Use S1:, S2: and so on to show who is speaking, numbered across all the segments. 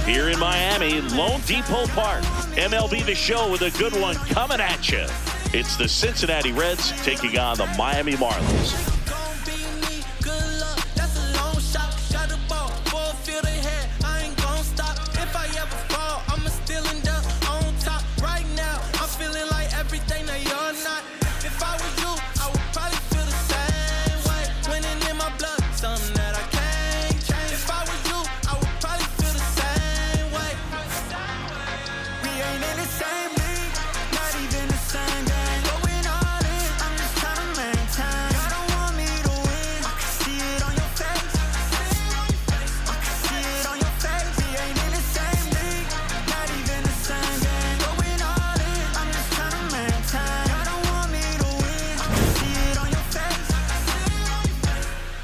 S1: Here in Miami, Lone Depot Park. MLB The Show with a good one coming at you. It's the Cincinnati Reds taking on the Miami Marlins.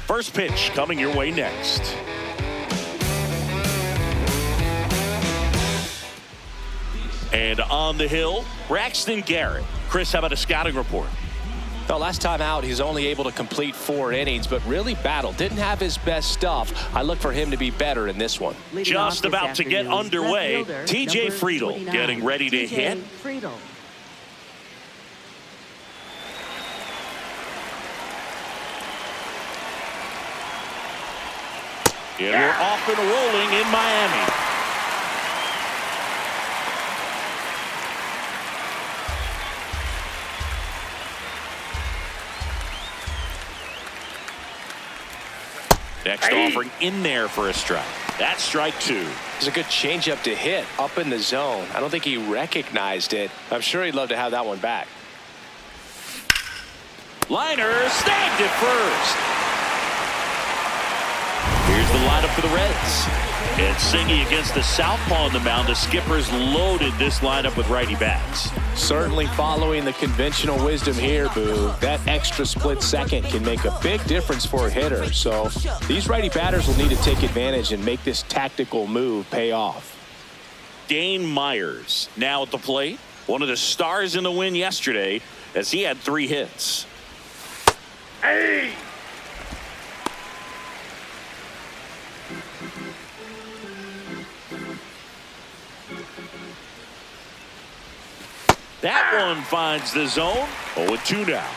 S1: First pitch coming your way next. And on the hill, Braxton Garrett. Chris, how about a scouting report?
S2: Well, last time out, he's only able to complete 4 innings, but really battled. Didn't have his best stuff. I look for him to be better in this one.
S1: Just about to get underway, TJ Friedl getting ready to hit.
S3: Friedl.
S1: And we're off and rolling in Miami. Next offering in there for a strike. That's strike 2.
S2: It's a good changeup to hit up in the zone. I don't think he recognized it. I'm sure he'd love to have that one back.
S1: Liner snagged it first. Here's the lineup for the Reds. And singing against the southpaw on the mound, the Skippers loaded this lineup with righty bats.
S2: Certainly following the conventional wisdom here, Boo. That extra split second can make a big difference for a hitter. So these righty batters will need to take advantage and make this tactical move pay off.
S1: Dane Myers now at the plate. One of the stars in the win yesterday as he had 3 hits. Hey! That one finds the zone. 0-2 now.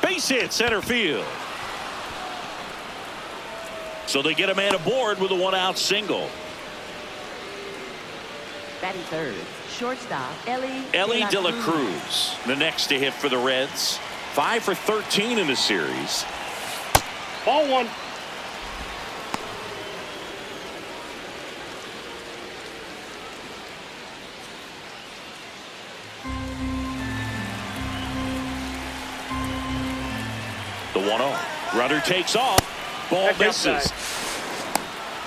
S1: Base hit center field. So they get a man aboard with a 1-out single.
S3: Batting third, shortstop Elly
S1: De La Cruz, the next to hit for the Reds. 5 for 13 in the series. Ball 1. The 1-0. Runner takes off. Ball misses.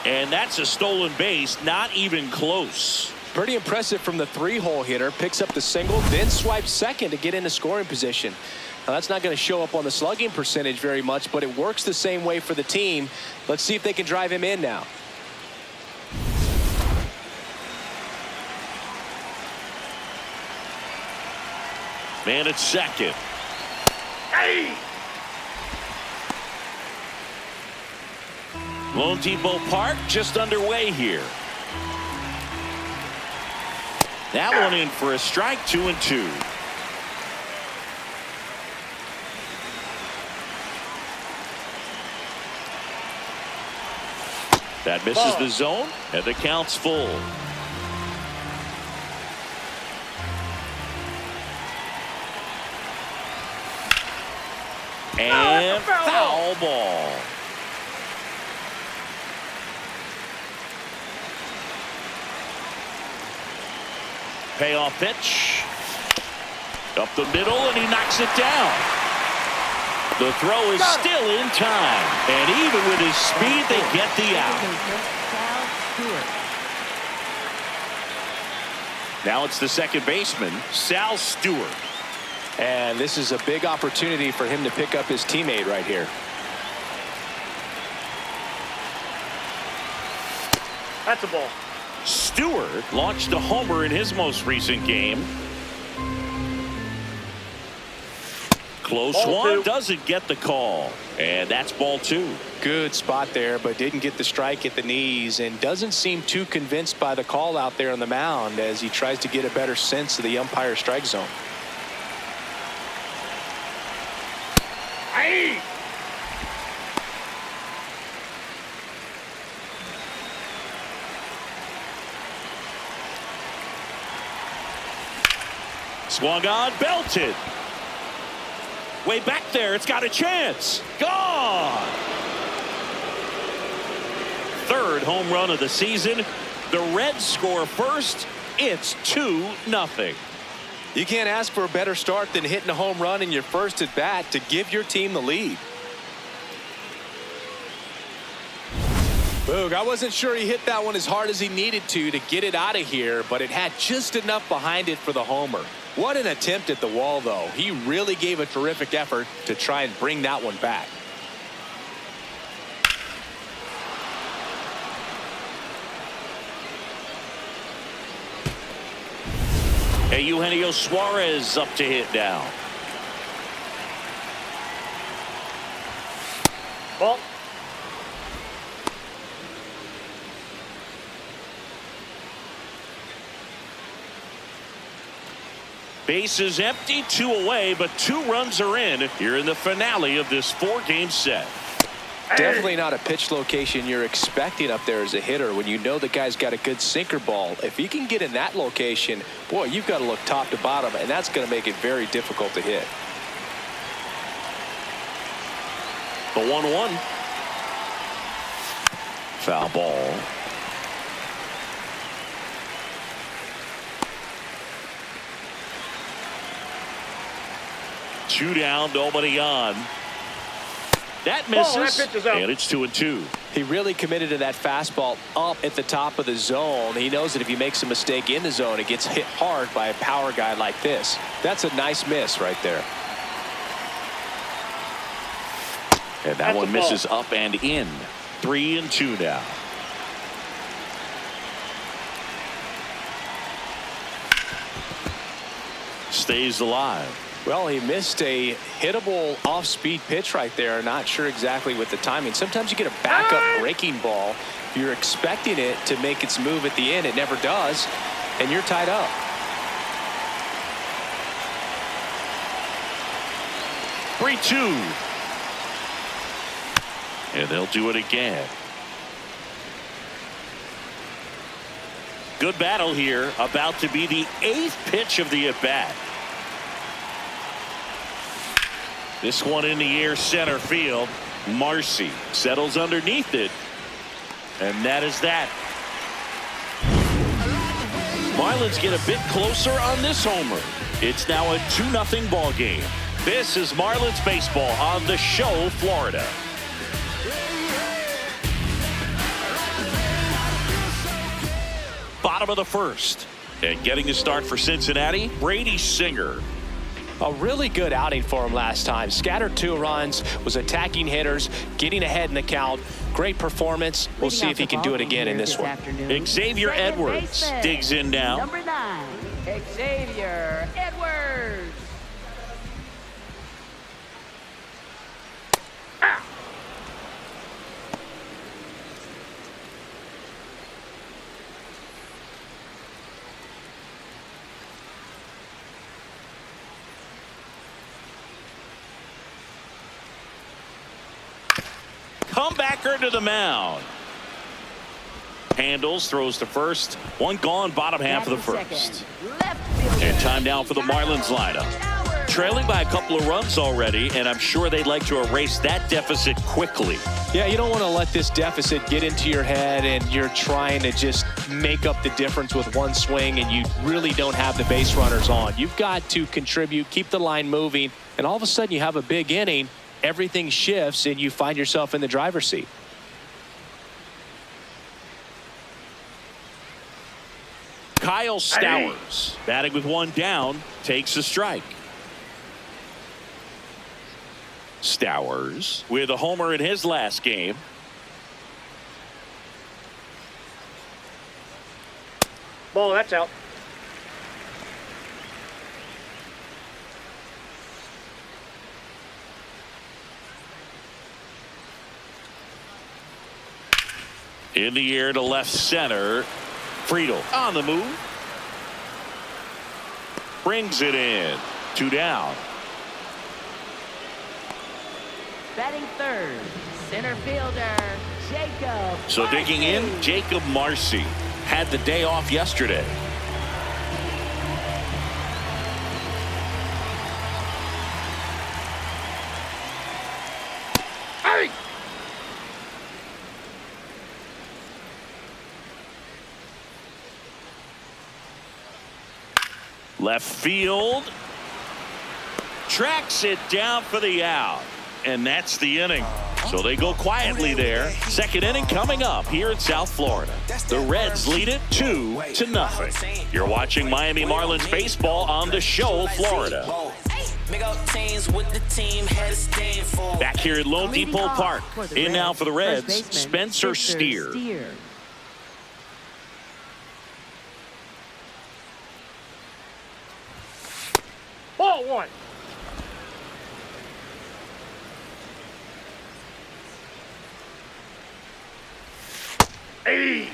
S1: And that's a stolen base. Not even close.
S2: Pretty impressive from the 3-hole hitter. Picks up the single, then swipes second to get into scoring position. Now, that's not going to show up on the slugging percentage very much, but it works the same way for the team. Let's see if they can drive him in now.
S1: Man at second. Hey! Lone Depot Park just underway here. That one in for a strike. 2-2. That misses the zone, and the count's full. And foul ball. Payoff pitch. Up the middle, and he knocks it down. The throw is still in time. And even with his speed, they get the out.
S3: Sal Stewart.
S1: Now it's the second baseman, Sal Stewart.
S2: And this is a big opportunity for him to pick up his teammate right here.
S4: That's a ball.
S1: Stewart launched a homer in his most recent game. Close
S4: Ball
S1: one,
S4: two.
S1: doesn't get the call. And that's ball 2.
S2: Good spot there, but didn't get the strike at the knees and doesn't seem too convinced by the call out there on the mound as he tries to get a better sense of the umpire strike zone.
S4: Hey!
S1: Swung on, belted. Way back there, it's got a chance. Gone. Third home run of the season. The Reds score first. It's 2-0.
S2: You can't ask for a better start than hitting a home run in your first at bat to give your team the lead. Boog, I wasn't sure he hit that one as hard as he needed to get it out of here, but it had just enough behind it for the homer. What an attempt at the wall, though. He really gave a terrific effort to try and bring that one back.
S1: Hey, Eugenio Suarez up to hit now.
S4: Ball.
S1: Bases empty, 2 away, but 2 runs are in here in the finale of this 4-game set.
S2: Definitely not a pitch location you're expecting up there as a hitter when you know the guy's got a good sinker ball. If he can get in that location, boy, you've got to look top to bottom, and that's going to make it very difficult to hit.
S1: The 1-1. Foul ball. Two down, nobody on. That misses,
S4: that pitch is out.
S1: and it's 2-2.
S2: He really committed to that fastball up at the top of the zone. He knows that if he makes a mistake in the zone, it gets hit hard by a power guy like this. That's a nice miss right there.
S1: And that one misses up and in. 3-2 now. Stays alive.
S2: Well, he missed a hittable off-speed pitch right there. Not sure exactly with the timing. Sometimes you get a backup breaking ball. You're expecting it to make its move at the end. It never does, and you're tied up.
S1: Three, 2. And they'll do it again. Good battle here. About to be the 8th pitch of the at-bat. This one in the air, center field. Marsee settles underneath it. And that is that. Marlins get a bit closer on this homer. It's now a 2-0 ball game. This is Marlins baseball on the show, Florida. Bottom of the first. And getting the start for Cincinnati, Brady Singer.
S2: A really good outing for him last time. Scattered 2 runs, was attacking hitters, getting ahead in the count. Great performance. We'll see if he can do it again in this one.
S1: Xavier Edwards digs in now.
S3: Number 9, Xavier Edwards.
S1: Comebacker to the mound. Handles, throws to first. One gone, bottom half of the first. And time now for the Marlins lineup. Trailing by a couple of runs already, and I'm sure they'd like to erase that deficit quickly.
S2: Yeah, you don't want to let this deficit get into your head and you're trying to just make up the difference with one swing and you really don't have the base runners on. You've got to contribute, keep the line moving, and all of a sudden you have a big inning. Everything shifts and you find yourself in the driver's seat.
S1: Kyle Stowers, batting with one down, takes a strike. Stowers with a homer in his last game.
S4: Ball, that's out.
S1: In the air to left center. Friedl on the move. Brings it in. 2 down.
S3: Batting third, center fielder, Jakob
S1: So digging in, Jakob Marsee had the day off yesterday.
S4: Hey!
S1: Left field. Tracks it down for the out. And that's the inning. So they go quietly there. Second inning coming up here in South Florida. The Reds lead it 2-0. You're watching Miami Marlins baseball on the show, Florida. Back here at Lone Depot Park. In now for the Reds, Spencer Steer.
S4: Ball 1. Hey!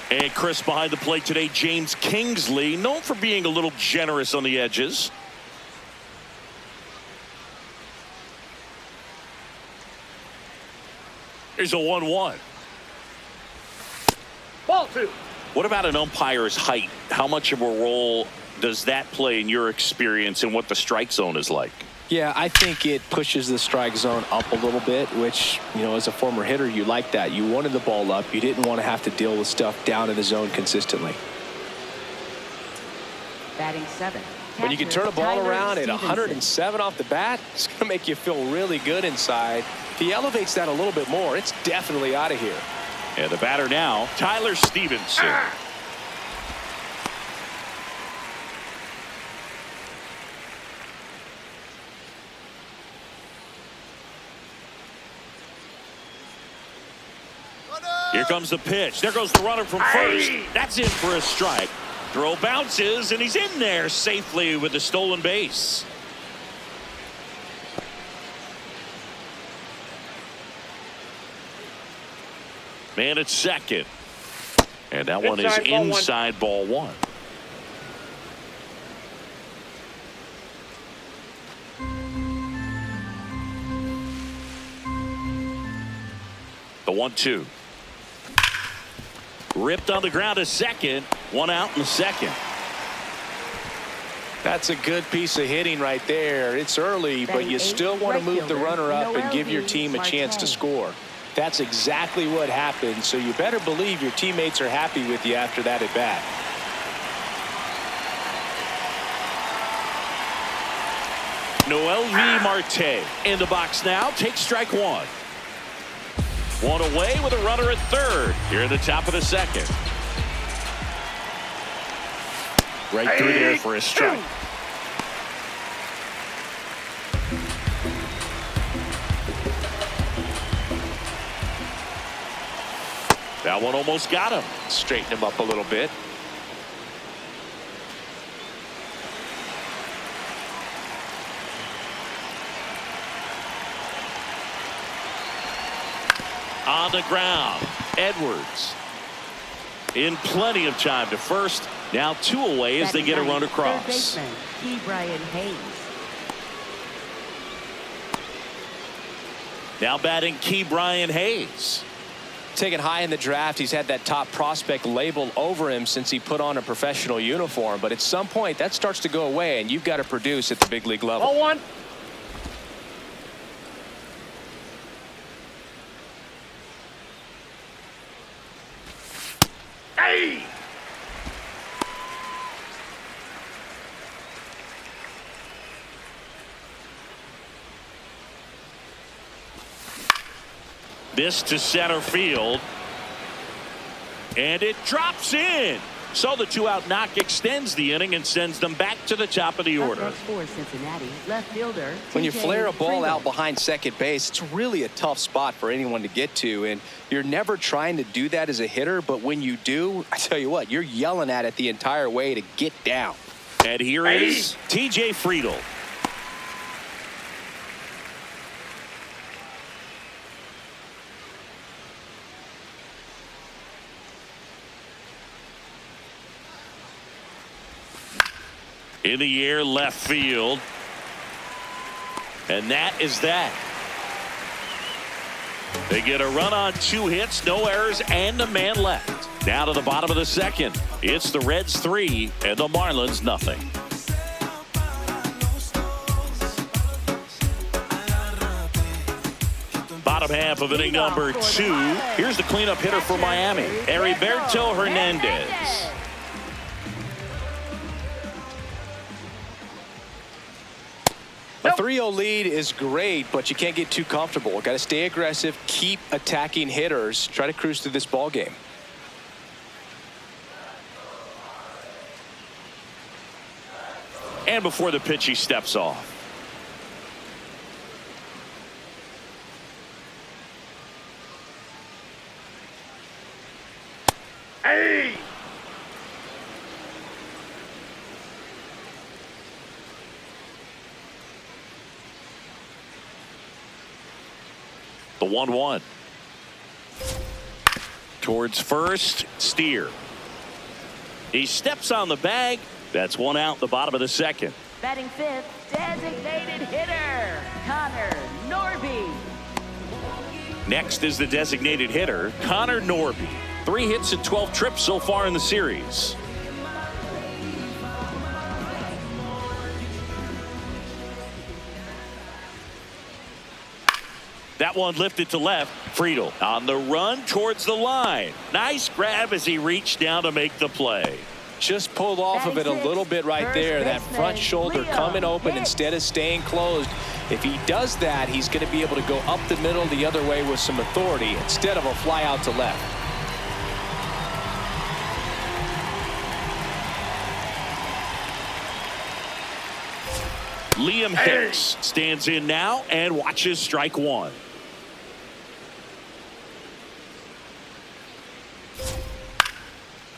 S1: And Chris behind the plate today, James Kingsley, known for being a little generous on the edges. Here's a 1-1.
S4: Ball 2.
S1: What about an umpire's height? How much of a role does that play in your experience and what the strike zone is like?
S2: Yeah, I think it pushes the strike zone up a little bit, which, you know, as a former hitter, you like that. You wanted the ball up. You didn't want to have to deal with stuff down in the zone consistently.
S3: Batting 7.
S2: When you can turn a ball
S3: Tyler
S2: around at
S3: Stephenson.
S2: 107 off the bat, it's going to make you feel really good inside. If he elevates that a little bit more, it's definitely out of here.
S1: And the batter now, Tyler Stephenson. Here comes the pitch. There goes the runner from first. That's in for a strike. Throw bounces, and he's in there safely with the stolen base. Man at second. And that one is inside ball 1. The 1-2. Ripped on the ground to second. 1 out in the second.
S2: That's a good piece of hitting right there. It's early, but you still want to move the runner up and give your team a chance to score. That's exactly what happened, so you better believe your teammates are happy with you after that at bat.
S1: Noelvi Marte in the box now. Takes strike 1. 1 away with a runner at third here at the top of the second. Right through there for a strike. That one almost got him.
S2: Straighten him up a little bit.
S1: On the ground, Edwards in plenty of time to first. Now 2 away as they get a run across. Now batting Ke'Bryan Hayes.
S2: Taken high in the draft, he's had that top prospect label over him since he put on a professional uniform. But at some point, that starts to go away, and you've got to produce at the big league level.
S4: Ball 1. Hey!
S1: This to center field. And it drops in. So the 2-out knock extends the inning and sends them back to the top of the order.
S3: Next for Cincinnati, left fielder
S2: When you
S3: TJ
S2: flare a ball
S3: Friedl.
S2: out behind second base, it's really a tough spot for anyone to get to, and you're never trying to do that as a hitter, but when you do, I tell you what, you're yelling at it the entire way to get down.
S1: And here is TJ Friedl. In the air, left field. And that is that. They get a run on 2 hits, no errors, and a man left. Now to the bottom of the second. It's the Reds 3 and the Marlins nothing. Bottom half of inning number 2. Here's the cleanup hitter for Miami, Heriberto Hernandez.
S2: A 3-0 lead is great, but you can't get too comfortable. Got to stay aggressive, keep attacking hitters, try to cruise through this ball game.
S1: And before the pitch, he steps off.
S4: Hey!
S1: The 1-1. Towards first, Steer. He steps on the bag. That's 1 out, the bottom of the second.
S3: Batting 5th, designated hitter Connor Norby.
S1: Next is the designated hitter, Connor Norby. 3 hits and 12 trips so far in the series. That one lifted to left. Friedl on the run towards the line. Nice grab as he reached down to make the play.
S2: Just pulled off of it a little bit right there. That front shoulder coming open instead of staying closed. If he does that, he's going to be able to go up the middle the other way with some authority instead of a fly out to left.
S1: Liam Hicks stands in now and watches strike 1.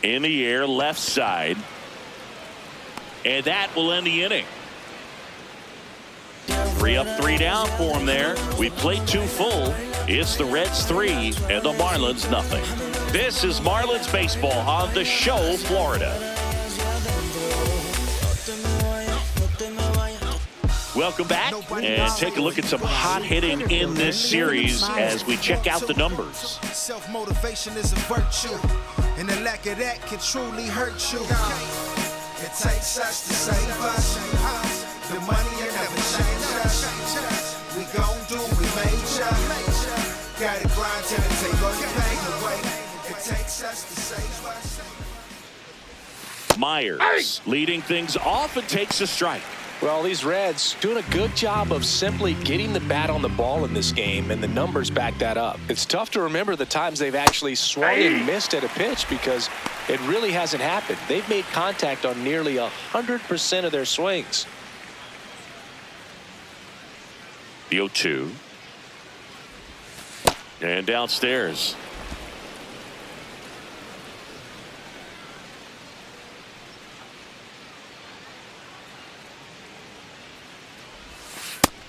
S1: In the air, left side. And that will end the inning. 3 up, 3 down for him there. We played 2 full. It's the Reds 3 and the Marlins nothing. This is Marlins baseball on the show, Florida. Welcome back and take a look at some hot hitting in this series as we check out the numbers.
S5: Self-motivation is a virtue, and the lack of that can truly hurt you. It takes us to save us. The money will never change us. We gon' do what we major. Gotta grind till it take all the pain away. It takes us to save us.
S1: Myers leading things off and takes a strike.
S2: Well, these Reds doing a good job of simply getting the bat on the ball in this game, and the numbers back that up. It's tough to remember the times they've actually swung and missed at a pitch because it really hasn't happened. They've made contact on nearly 100% of their swings.
S1: The 0-2. And downstairs.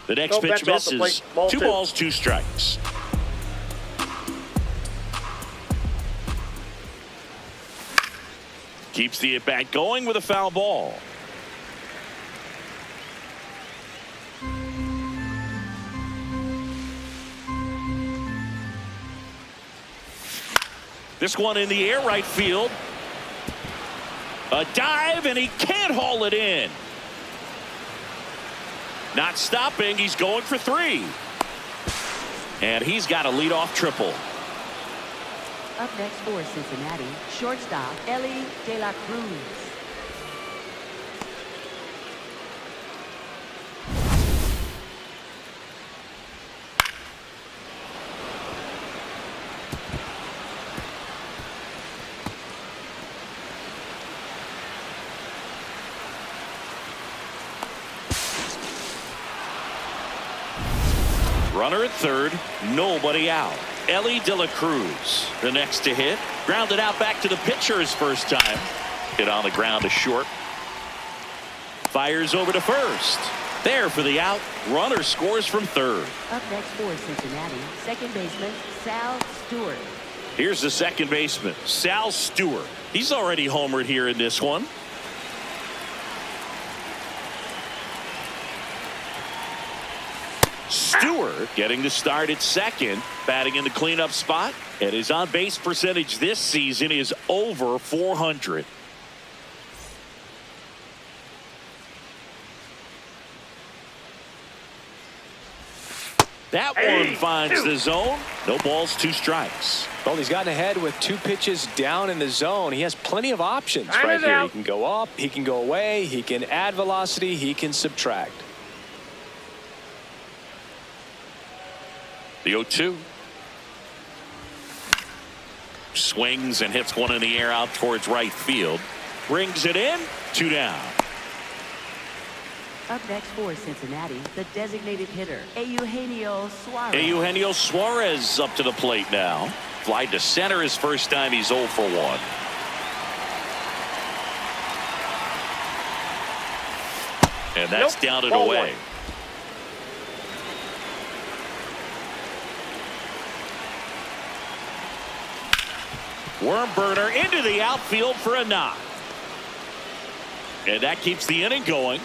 S1: The next
S4: No,
S1: pitch
S4: that's off the
S1: misses.
S4: plate. Ball
S1: 2
S4: 2.
S1: balls, 2 strikes. Keeps the at-bat going with a foul ball. This one in the air, right field. A dive, and he can't haul it in. Not stopping, he's going for 3. And he's got a leadoff triple.
S3: Up next for Cincinnati, shortstop Elly De La Cruz.
S1: Runner at third, nobody out. Elly De La Cruz, the next to hit. Grounded out back to the pitcher his first time. Hit on the ground to short. Fires over to first. There for the out. Runner scores from third.
S3: Up next for Cincinnati, second baseman Sal Stewart.
S1: Here's the second baseman, Sal Stewart. He's already homered here in this one. Stewart getting the start at second, batting in the cleanup spot, and his on-base percentage this season is over .400. That one finds the zone. No balls, 2 strikes.
S2: Well, he's gotten ahead with 2 pitches down in the zone. He has plenty of options
S4: Time
S2: right
S4: is
S2: here.
S4: out.
S2: He can go up, he can go away, he can add velocity, he can subtract.
S1: The 0-2. Swings and hits one in the air out towards right field. Brings it in. 2 down.
S3: Up next for Cincinnati, the designated hitter, Eugenio Suarez.
S1: Eugenio Suarez up to the plate now. Fly to center his first time. He's 0 for 1. And that's down and away. Worm burner into the outfield for a knock. And that keeps the inning going.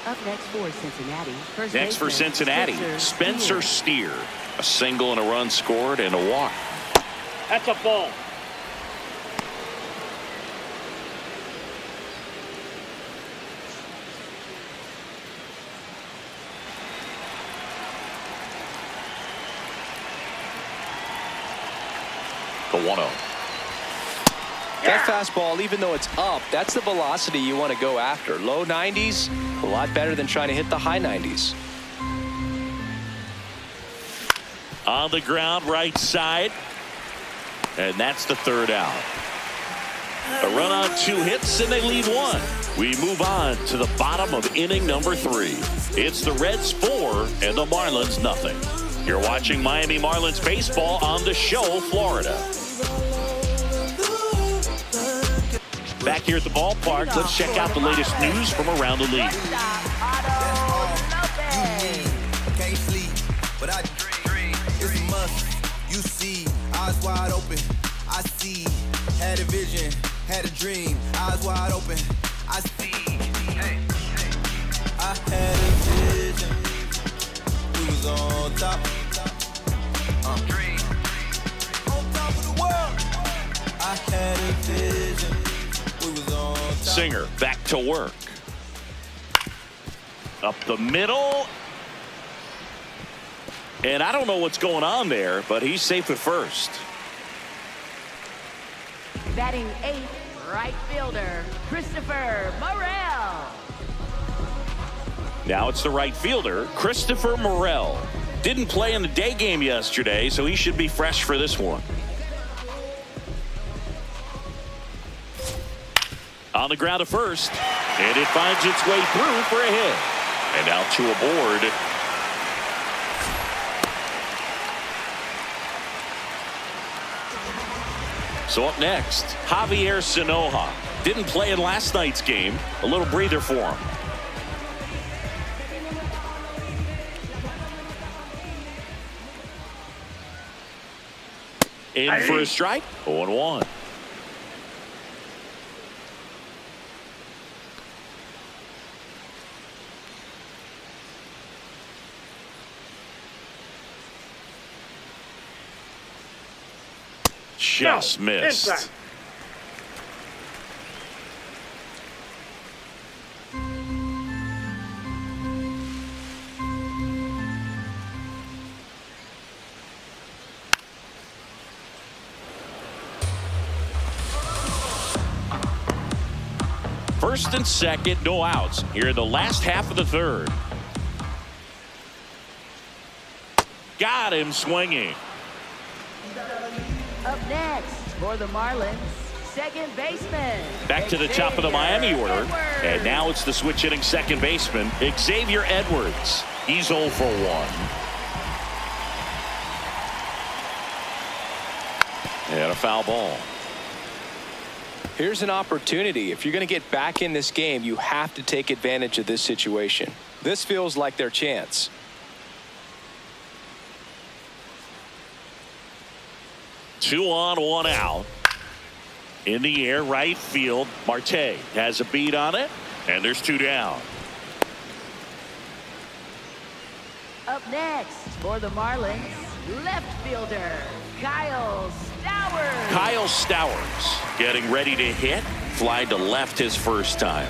S3: Up next for Cincinnati, first
S1: Next for
S3: baseman,
S1: Cincinnati, Spencer Steer. A single and a run scored and a walk.
S4: That's a ball.
S1: The 1-0.
S2: That fastball, even though it's up, that's the velocity you want to go after. Low 90s, a lot better than trying to hit the high 90s.
S1: On the ground, right side. And that's the third out. A run on 2 hits, and they lead 1. We move on to the bottom of inning number 3. It's the Reds 4 and the Marlins 0. You're watching Miami Marlins baseball on the show, Florida. Back here at the ballpark, let's check out the latest news from around the league.
S3: Otto Lopez.
S5: Can't sleep, but I dream. It's a must. You see, eyes wide open. I see. Had a vision, had a dream. Eyes wide open. I see. Hey, hey. I had a vision. We was on top. Dream. On top of the world. I had a vision.
S1: Singer back to work. Up the middle. And I don't know what's going on there, but he's safe at first.
S3: Batting 8th, right fielder, Christopher Morel.
S1: Now it's the right fielder, Christopher Morel. Didn't play in the day game yesterday, so he should be fresh for this one. On the ground to first, and it finds its way through for a hit. And out to a board. So up next, Javier Sinoja. Didn't play in last night's game. A little breather for him. In for a strike. 0-1. Just missed.
S4: Inside.
S1: First and second, no outs here in the last half of the third. Got him swinging.
S3: Up next for the Marlins, second baseman.
S1: Back to the top of the Miami order.
S3: Edwards.
S1: And now it's the switch hitting second baseman, Xavier Edwards. He's 0 for 1. And a foul ball.
S2: Here's an opportunity. If you're going to get back in this game, you have to take advantage of this situation. This feels like their chance.
S1: Two on, one out. In the air, right field. Marte has a beat on it, and there's 2 down.
S3: Up next for the Marlins, left fielder Kyle Stowers.
S1: Kyle Stowers getting ready to hit. Fly to left his first time.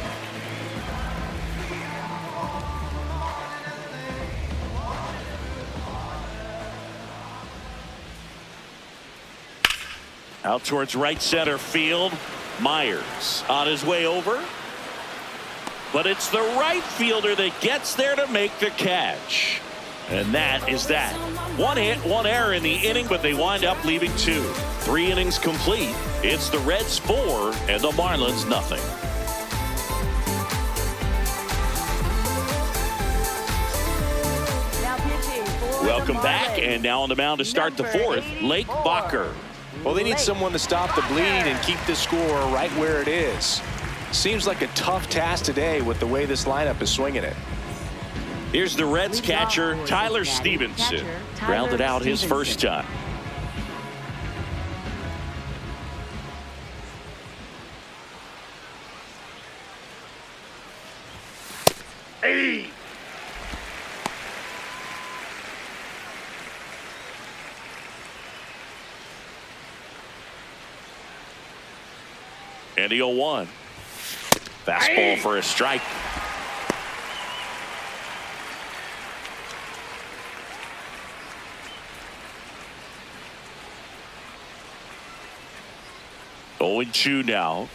S1: Out towards right center field. Myers on his way over. But it's the right fielder that gets there to make the catch. And that is that. 1 hit, 1 error in the inning, but they wind up leaving 2. 3 innings complete. It's the Reds 4 and the Marlins nothing.
S3: Now pitching for
S1: Welcome
S3: the
S1: back,
S3: Marlins.
S1: and now on the mound to start the 4th, Lake Bacher.
S2: Well, they need someone to stop the bleed and keep the score right where it is. Seems like a tough task today with the way this lineup is swinging it.
S1: Here's the Reds catcher, Tyler Stephenson. Grounded out his first time.
S4: Hey!
S1: And the 0-1. Fastball for a strike. Oh, 2 now.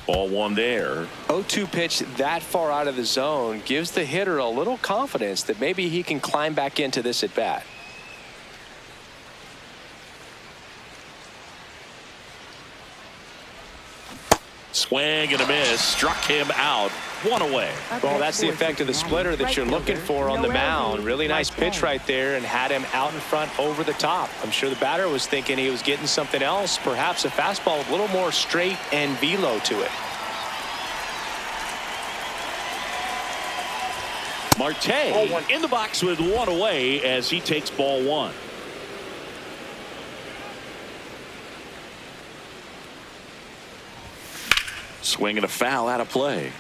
S1: Ball 1 there.
S2: 0-2 pitch that far out of the zone gives the hitter a little confidence that maybe he can climb back into this at bat.
S1: Swing and a miss. Struck him out. 1 away.
S2: Well, that's the effect of the splitter that you're looking for on the mound. Really nice pitch right there and had him out in front over the top. I'm sure the batter was thinking he was getting something else, perhaps a fastball with a little more straight and velo to it.
S1: Marte in the box with 1 away as he takes ball 1. Swing and a foul out of play.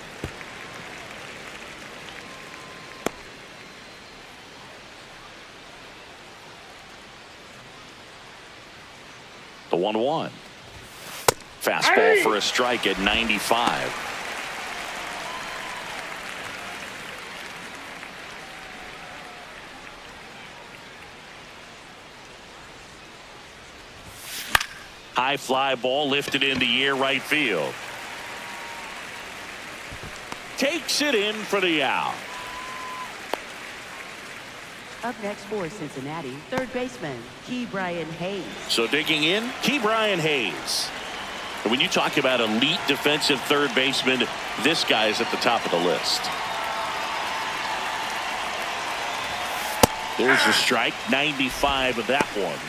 S1: The 1-1. Fastball for a strike at 95. High fly ball lifted in the air right field. Takes it in for the out.
S3: Up next for Cincinnati, third baseman Ke'Bryan Hayes.
S1: So digging in, Ke'Bryan Hayes. And when you talk about elite defensive third baseman, this guy is at the top of the list. There's a strike, 95 of that one.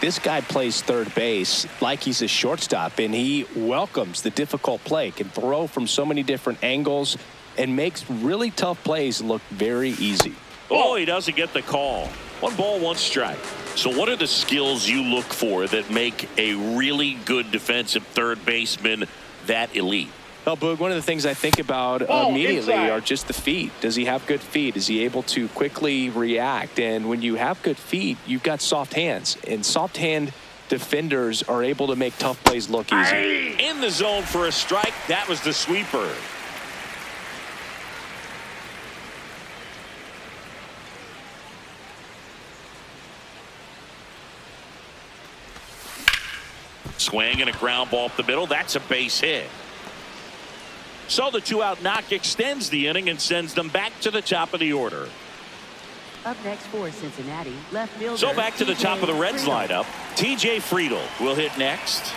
S2: This guy plays third base like he's a shortstop, and he welcomes the difficult play, can throw from so many different angles, and makes really tough plays look very easy.
S1: Oh, he doesn't get the call. 1 ball, 1 strike. So what are the skills you look for that make a really good defensive third baseman that elite?
S2: Well, Boog, one of the things I think about immediately are just the feet. Does he have good feet? Is he able to quickly react? And when you have good feet, you've got soft hands. And soft hand defenders are able to make tough plays look easy.
S1: In the zone for a strike. That was the sweeper. Swing and a ground ball up the middle. That's a base hit. So the 2-out knock extends the inning and sends them back to the top of the order.
S3: Up next for Cincinnati, left fielder.
S1: So back to the top of the Reds
S3: Friedl.
S1: lineup. TJ Friedl will hit next.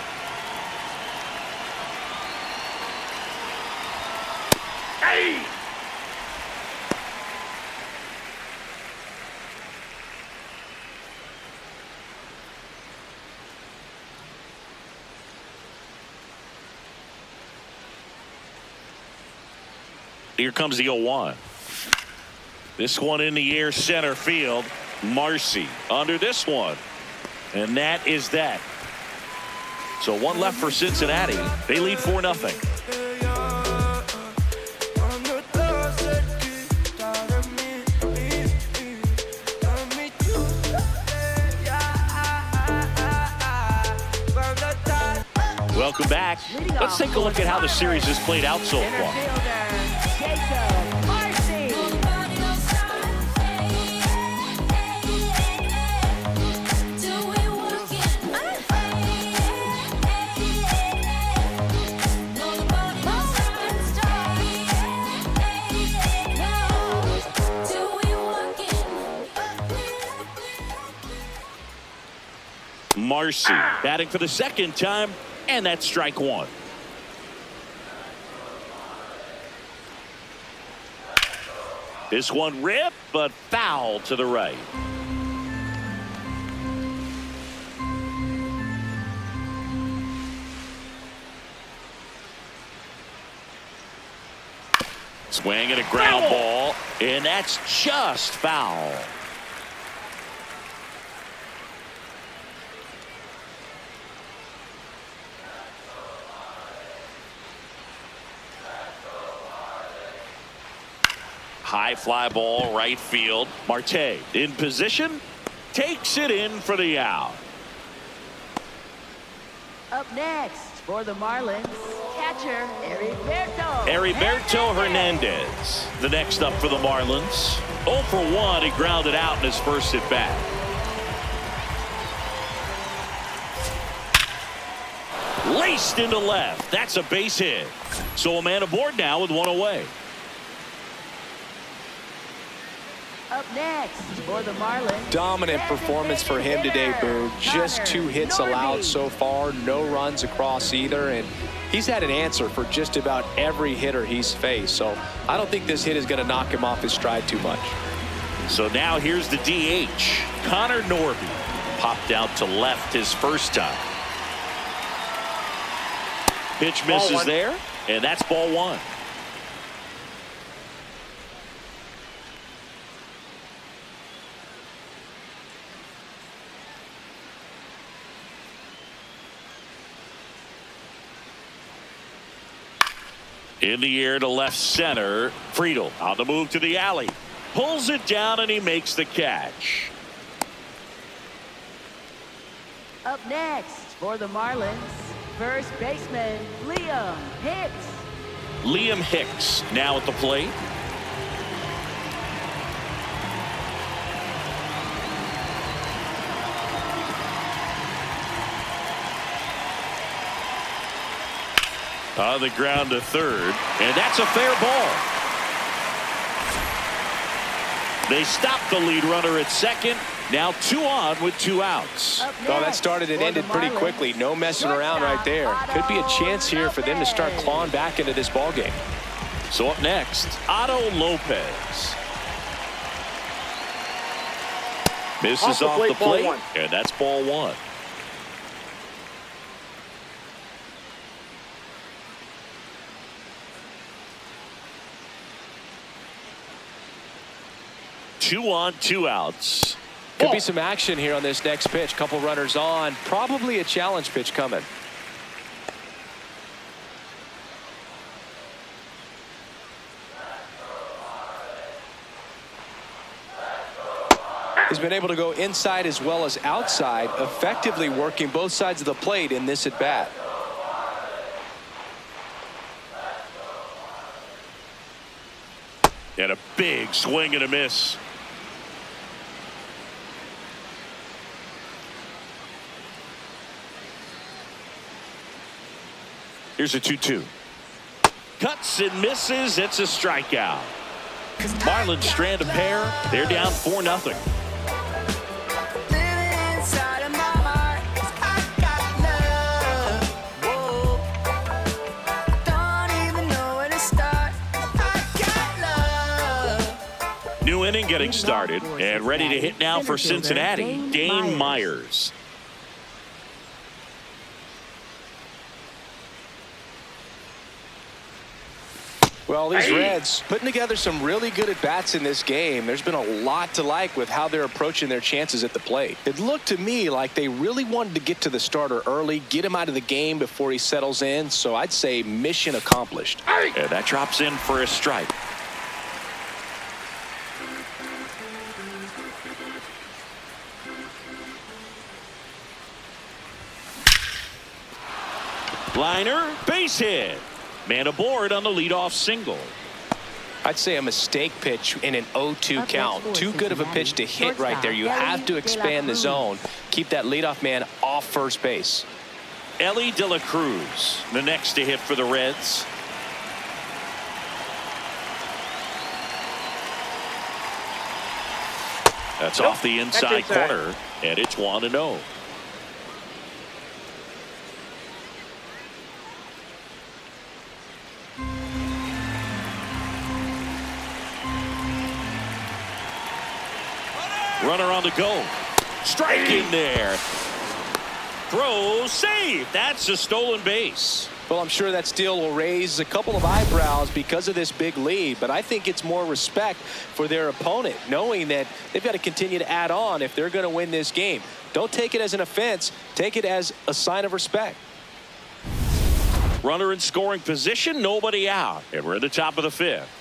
S4: Hey!
S1: Here comes the 0-1. This one in the air, center field. Marsee under this one. And that is that. So one left for Cincinnati. They lead 4-0. Welcome back. Let's take a look at how the series has played out so far.
S3: Jakob Marsee.
S1: Marsee batting for the second time, and that's strike one. This one ripped, but foul to the right. Swing and a ground ball, and that's just foul. High fly ball, right field. Marte in position, takes it in for the out.
S3: Up next for the Marlins, catcher
S1: Heriberto Hernandez. The next up for the Marlins. 0 for 1, he grounded out in his first at bat. Laced into left. That's a base hit. So a man aboard now with one away.
S3: Up next for the Marlins.
S2: Dominant performance for him today, Boo. Just 2 hits allowed so far, no runs across either, and he's had an answer for just about every hitter he's faced. So I don't think this hit is going to knock him off his stride too much.
S1: So now here's the DH. Connor Norby popped out to left his first time. Pitch misses there, and that's ball one. In the air to left center. Friedl on the move to the alley. Pulls it down and he makes the catch.
S3: Up next for the Marlins, first baseman Liam Hicks.
S1: Liam Hicks now at the plate. On the ground to third, and that's a fair ball. They stopped the lead runner at second. Now 2 on with 2 outs.
S2: Well, that started and ended pretty quickly. No messing around right there. Could be a chance here for them to start clawing back into this ball game.
S1: So up next, Otto Lopez. Misses off the plate, and that's ball one. Two on, 2 outs.
S2: Could be some action here on this next pitch. Couple runners on. Probably a challenge pitch coming. He's been able to go inside as well as outside, effectively working both sides of the plate in this at bat.
S1: And a big swing and a miss. Here's a 2-2. Cuts and misses. It's a strikeout. Marlins strand a pair. They're down 4-0. New inning getting started and ready to hit now for Cincinnati, Dane Myers.
S2: Well, these Reds putting together some really good at-bats in this game. There's been a lot to like with how they're approaching their chances at the plate. It looked to me like they really wanted to get to the starter early, get him out of the game before he settles in. So I'd say mission accomplished.
S1: And that drops in for a strike. Liner, base hit. Man aboard on the leadoff single.
S2: I'd say a mistake pitch in an 0-2 count. Too good of a pitch to hit right there. You have to expand the zone. Keep that leadoff man off first base.
S1: Elly De La Cruz, the next to hit for the Reds. That's off the inside corner, and it's 1-0. Runner on the go. Strike in there. Throw, save. That's a stolen base.
S2: Well, I'm sure that steal will raise a couple of eyebrows because of this big lead, but I think it's more respect for their opponent, knowing that they've got to continue to add on if they're going to win this game. Don't take it as an offense. Take it as a sign of respect.
S1: Runner in scoring position, nobody out, and we're at the top of the fifth.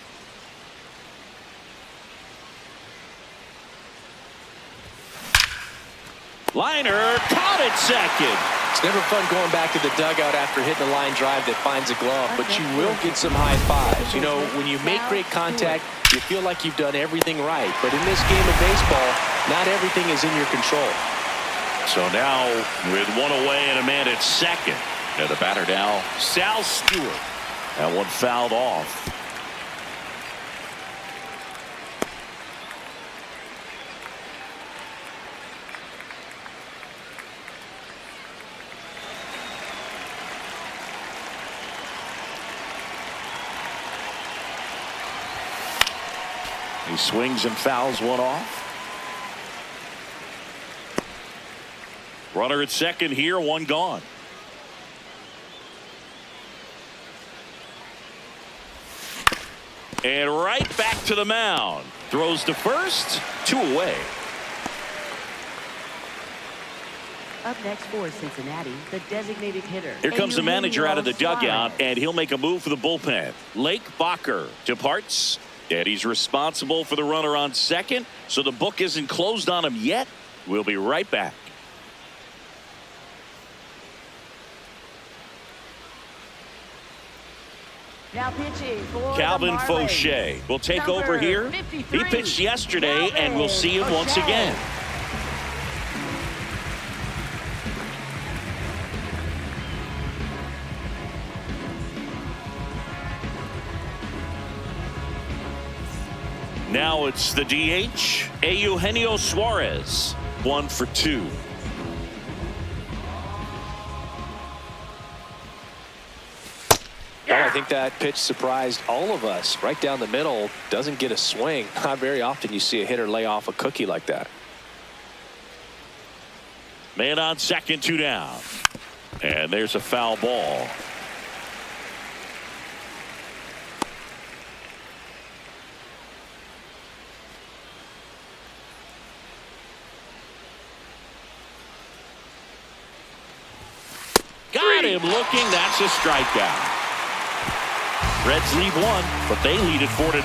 S1: Liner caught it second.
S2: It's never fun going back to the dugout after hitting a line drive that finds a glove, but you will get some high fives. You know, when you make great contact, you feel like you've done everything right. But in this game of baseball, not everything is in your control.
S1: So now with one away and a man at second. And the batter now, Sal Stewart. That one fouled off. He swings and fouls one off. Runner at second here, one gone. And right back to the mound. Throws to first, 2 away.
S3: Up next for Cincinnati, the designated hitter.
S1: Here comes the manager out of the dugout, and he'll make a move for the bullpen. Lake Bacher departs. And he's responsible for the runner on second, so the book isn't closed on him yet. We'll be right back.
S3: Now pitching for
S1: Calvin
S3: the
S1: Fauché will take over here. He pitched yesterday, and we'll see him once again. Now it's the DH, Eugenio Suarez, 1 for 2.
S2: Well, I think that pitch surprised all of us. Right down the middle, doesn't get a swing. Not very often you see a hitter lay off a cookie like that.
S1: Man on second, 2 down. And there's a foul ball. Got him looking. That's a strikeout. Reds lead 1, but they lead it 4-0.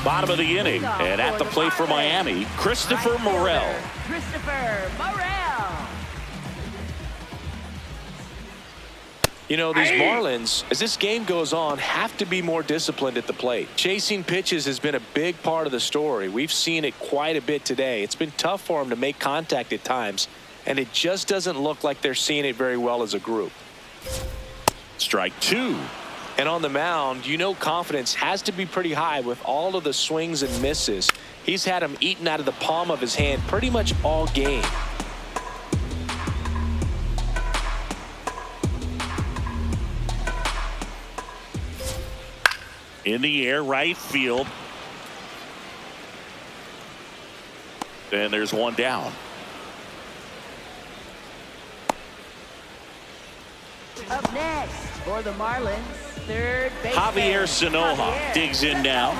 S1: Bottom of the inning, and at the plate for Miami, Christopher Morel.
S3: Christopher Morel.
S2: You know, these Marlins, as this game goes on, have to be more disciplined at the plate. Chasing pitches has been a big part of the story. We've seen it quite a bit today. It's been tough for them to make contact at times, and it just doesn't look like they're seeing it very well as a group.
S1: Strike 2.
S2: And on the mound, you know, confidence has to be pretty high with all of the swings and misses. He's had them eaten out of the palm of his hand pretty much all game.
S1: In the air, right field. And there's one down.
S3: Up next for the Marlins, third baseman
S1: Javier Sanoja digs in now.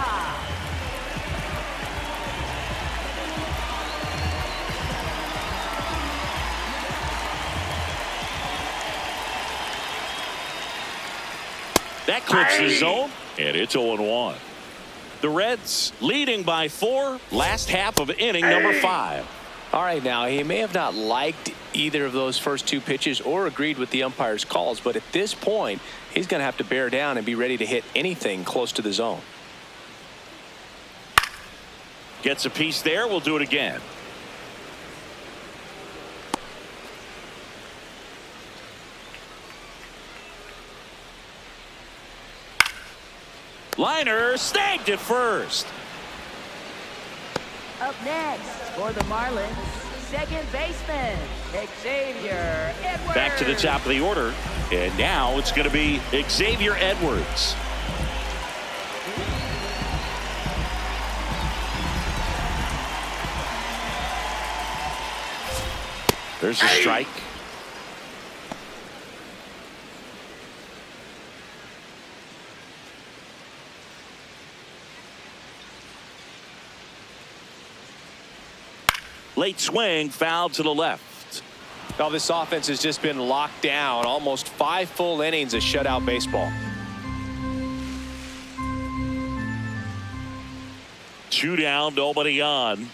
S1: That clips the zone, and it's 0-1. The Reds leading by 4, last half of inning number 5.
S2: All right, now he may have not liked either of those first 2 pitches or agreed with the umpire's calls, but at this point he's going to have to bear down and be ready to hit anything close to the zone.
S1: Gets a piece there. We'll do it again. Liner snagged at first.
S3: Up next for the Marlins, second baseman Xavier Edwards.
S1: Back to the top of the order, and now it's going to be Xavier Edwards. There's a strike. Late swing, foul to the left.
S2: Now this offense has just been locked down. Almost 5 full innings of shutout baseball.
S1: 2 down, nobody on.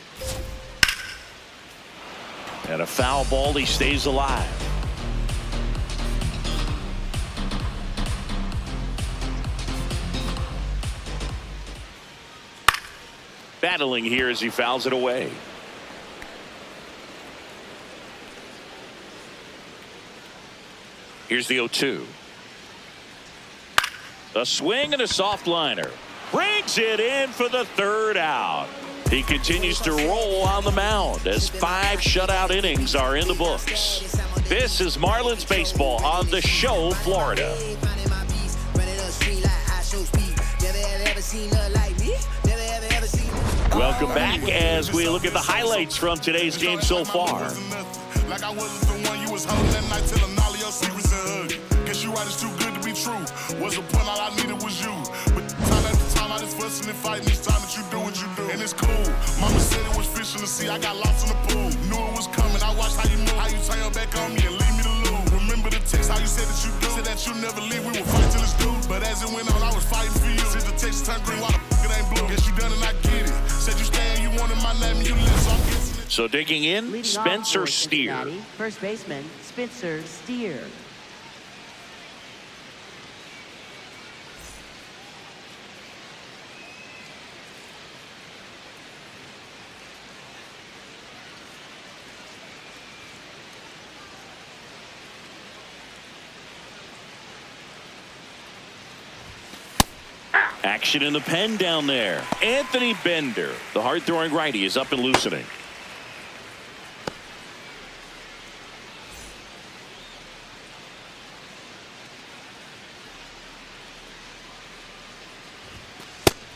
S1: And a foul ball, he stays alive. Battling here as he fouls it away. Here's the 0-2. A swing and a soft liner. Brings it in for the 3rd out. He continues to roll on the mound as 5 shutout innings are in the books. This is Marlins baseball on the Show Florida. Welcome back as we look at the highlights from today's game so far.
S6: Like I wasn't the one you was holding that night, telling all of your secrets and hug. Guess you right, it's too good to be true. Was a point, all I needed was you. But time after time, I just fussing and fighting each time that you do what you do. And it's cool. Mama said it was fish in the sea, I got lost in the pool. Knew it was coming, I watched how you move, how you turn your back on me and leave me to lose. Remember the text, how you said that you do. Said that you never leave, we would fight till it's through. But as it went on, I was fighting for you. Since the text turned green, why the f*** it ain't blue? Guess you done and I get it. Said you stay and you wanted my name and you live, so I'm guessing.
S1: So digging in,
S3: Leading
S1: Spencer
S3: off for
S1: Steer.
S3: Cincinnati, first baseman Spencer Steer.
S1: Action in the pen down there. Anthony Bender, the hard-throwing righty, is up and loosening.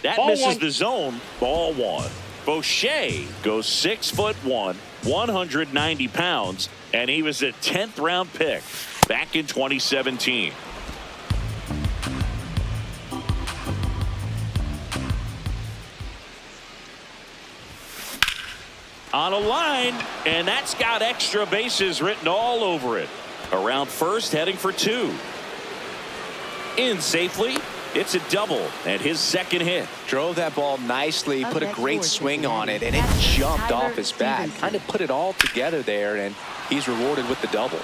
S1: That misses the zone. Ball 1. Boucher goes 6'1", 190 pounds, and he was a 10th round pick back in 2017. On a line, and that's got extra bases written all over it. Around first, heading for 2. In safely. It's a double and his 2nd hit.
S2: Drove that ball nicely, put a great swing on it, and it jumped off his bat. Kind of put it all together there, and he's rewarded with the double.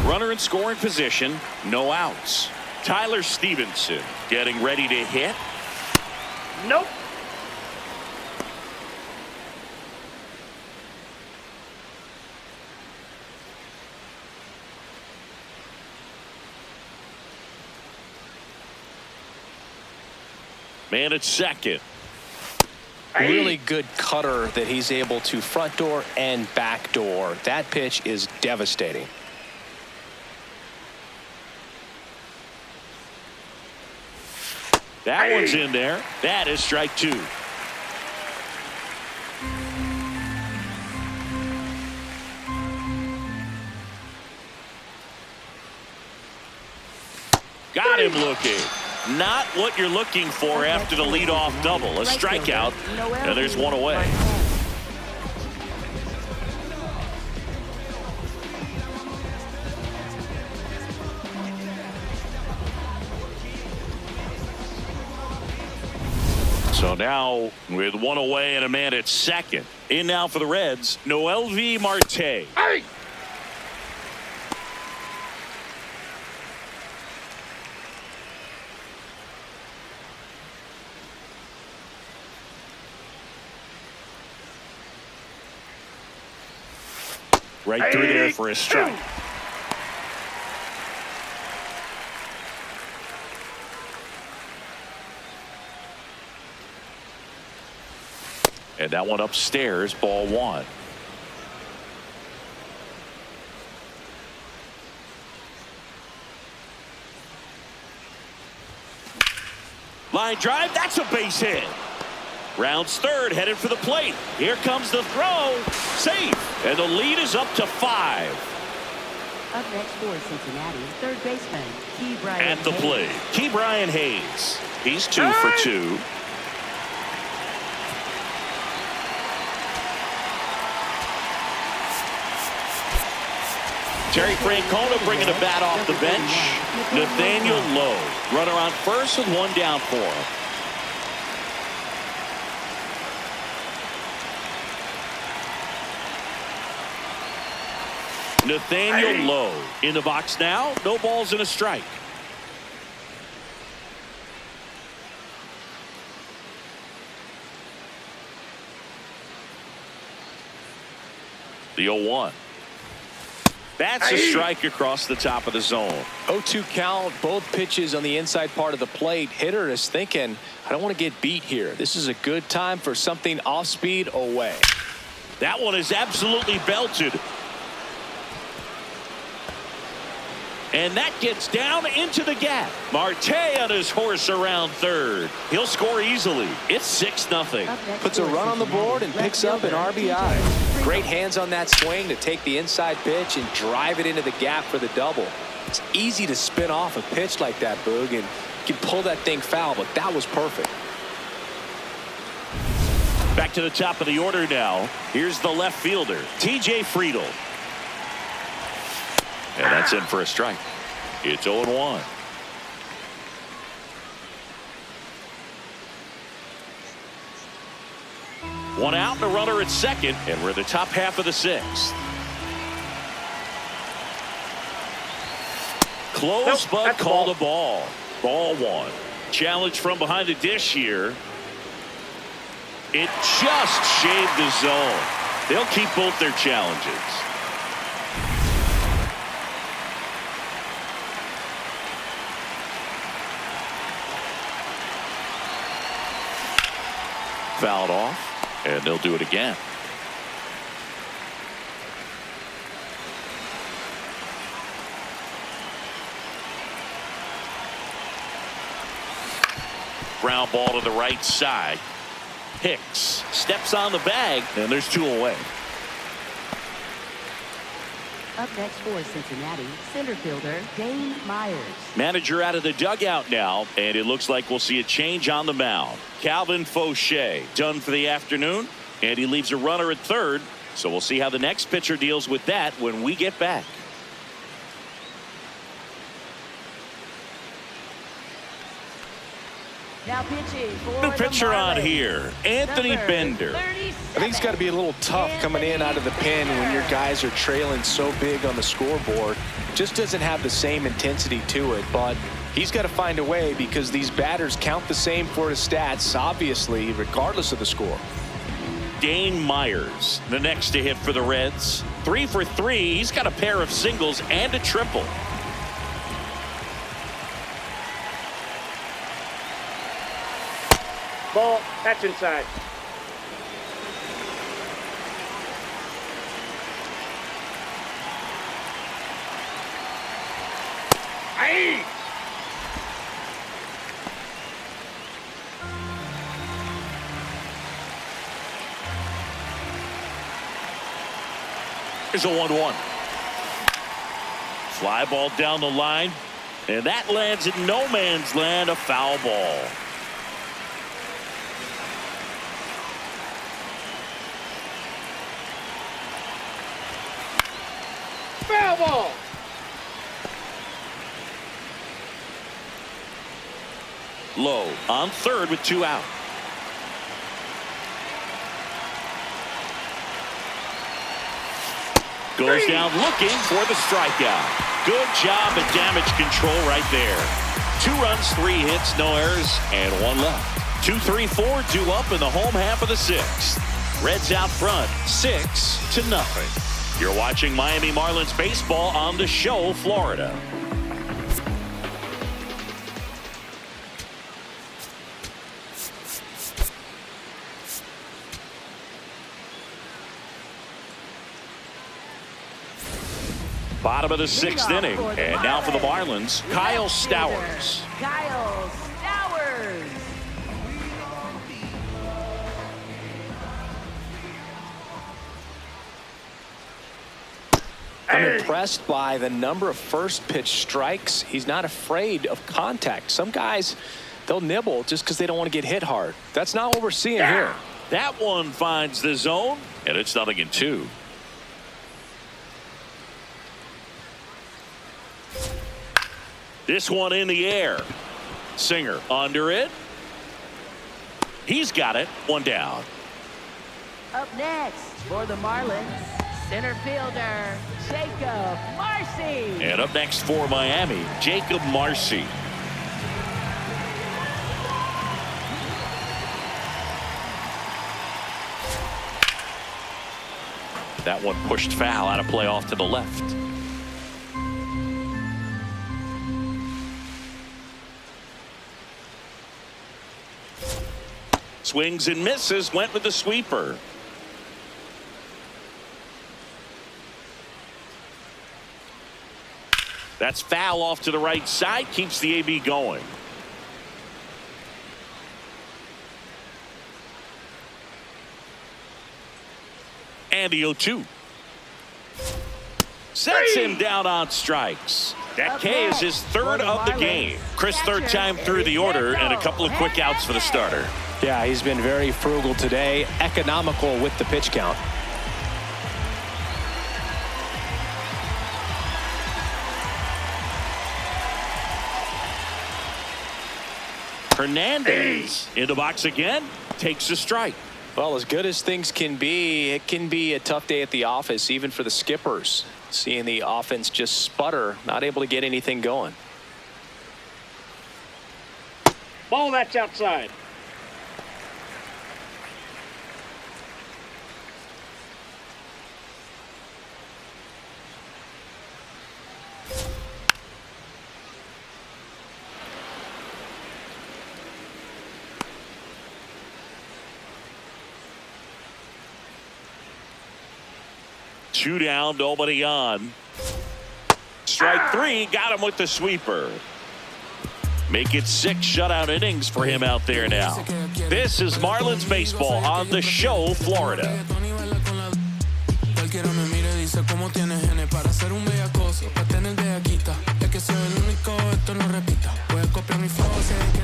S1: Runner in scoring position, no outs. Tyler Stephenson getting ready to hit.
S4: Nope.
S1: Man at second.
S2: Really good cutter that he's able to front door and back door. That pitch is devastating.
S1: That one's in there. That is strike 2. Got him looking. Not what you're looking for after the leadoff double. A strikeout, and there's one away. So now with one away and a man at second. In now for the Reds, Noelvi Marte.
S4: Hey!
S1: Right through there for a strike. And that one upstairs, ball 1. Line drive, that's a base hit. Rounds third, headed for the plate. Here comes the throw. Safe. And the lead is up to 5.
S3: Up next for Cincinnati, third baseman, Key Brian
S1: At the
S3: Hayes.
S1: plate, Key Brian Hayes. He's 2 for 2. Terry Francona bringing a bat off the bench. Nathaniel Lowe. Runner on first with 1 down for him. Nathaniel Lowe in the box now. No balls and a strike. The 0-1. That's a strike across the top of the zone.
S2: 0-2 count, both pitches on the inside part of the plate. Hitter is thinking, I don't want to get beat here. This is a good time for something off speed away.
S1: That one is absolutely belted. And that gets down into the gap. Marte on his horse around third. He'll score easily. It's 6-0.
S2: Puts a run on the board and picks up an RBI. Great hands on that swing to take the inside pitch and drive it into the gap for the double. It's easy to spin off a pitch like that, Boog, and you can pull that thing foul, but that was perfect.
S1: Back to the top of the order now. Here's the left fielder, TJ Friedl. And that's in for a strike. It's 0-1. One out and a runner at second, and we're the top half of the 6th. Close, but called a ball. Ball 1. Challenge from behind the dish here. It just shaved the zone. They'll keep both their challenges. Fouled off, and they'll do it again. Ground ball to the right side. Hicks steps on the bag, and there's 2 away.
S3: Up next for Cincinnati, center fielder Dane Myers.
S1: Manager out of the dugout now, and it looks like we'll see a change on the mound. Calvin Fauché done for the afternoon, and he leaves a runner at third, so we'll see how the next pitcher deals with that when we get back.
S3: Now pitching for
S1: New
S3: the
S1: pitcher on
S3: Marlins,
S1: here, Anthony
S3: number
S1: Bender.
S3: 37.
S2: I think it's got to be a little tough coming in out of the pen when your guys are trailing so big on the scoreboard. Just doesn't have the same intensity to it, but he's got to find a way because these batters count the same for his stats, obviously, regardless of the score.
S1: Dane Myers, the next to hit for the Reds. 3 for 3. He's got a pair of singles and a triple.
S4: Ball. That's inside. Ahí.
S1: Here's a 1-1. Fly ball down the line, and that lands in no man's land, a foul ball.
S4: Foul ball.
S1: Low on third with 2 out. Goes down looking for the strikeout. Good job at damage control right there. 2 runs, 3 hits, no errors, and 1 left. 2-3-4 due up in the home half of the 6th. Reds out front, 6-0. You're watching Miami Marlins baseball on the show, Florida. Bottom of the 6th inning, and now for the Marlins, Kyle Stowers.
S3: Kyle Stowers.
S2: I'm impressed by the number of first pitch strikes. He's not afraid of contact. Some guys, they'll nibble just because they don't want to get hit hard. That's not what we're seeing here.
S1: That one finds the zone, and it's 0-2. This one in the air. Singer under it. He's got it. 1 down.
S3: Up next for the Marlins, center fielder Jakob Marsee.
S1: And up next for Miami, Jakob Marsee. That one pushed foul, out of play off to the left. Swings and misses, went with the sweeper. That's foul off to the right side, keeps the AB going. And the 0-2. Sets him down on strikes. That K is his 3rd of the game. Chris, 3rd time through the order, and a couple of quick outs for the starter.
S2: Yeah, he's been very frugal today, economical with the pitch count.
S1: Hernandez in the box again, takes a strike.
S2: Well, as good as things can be, it can be a tough day at the office, even for the skippers. Seeing the offense just sputter, not able to get anything going.
S4: Ball that's outside.
S1: Two down, nobody on. Strike 3, got him with the sweeper. Make it 6 shutout innings for him out there now. This is Marlins baseball on the show, Florida.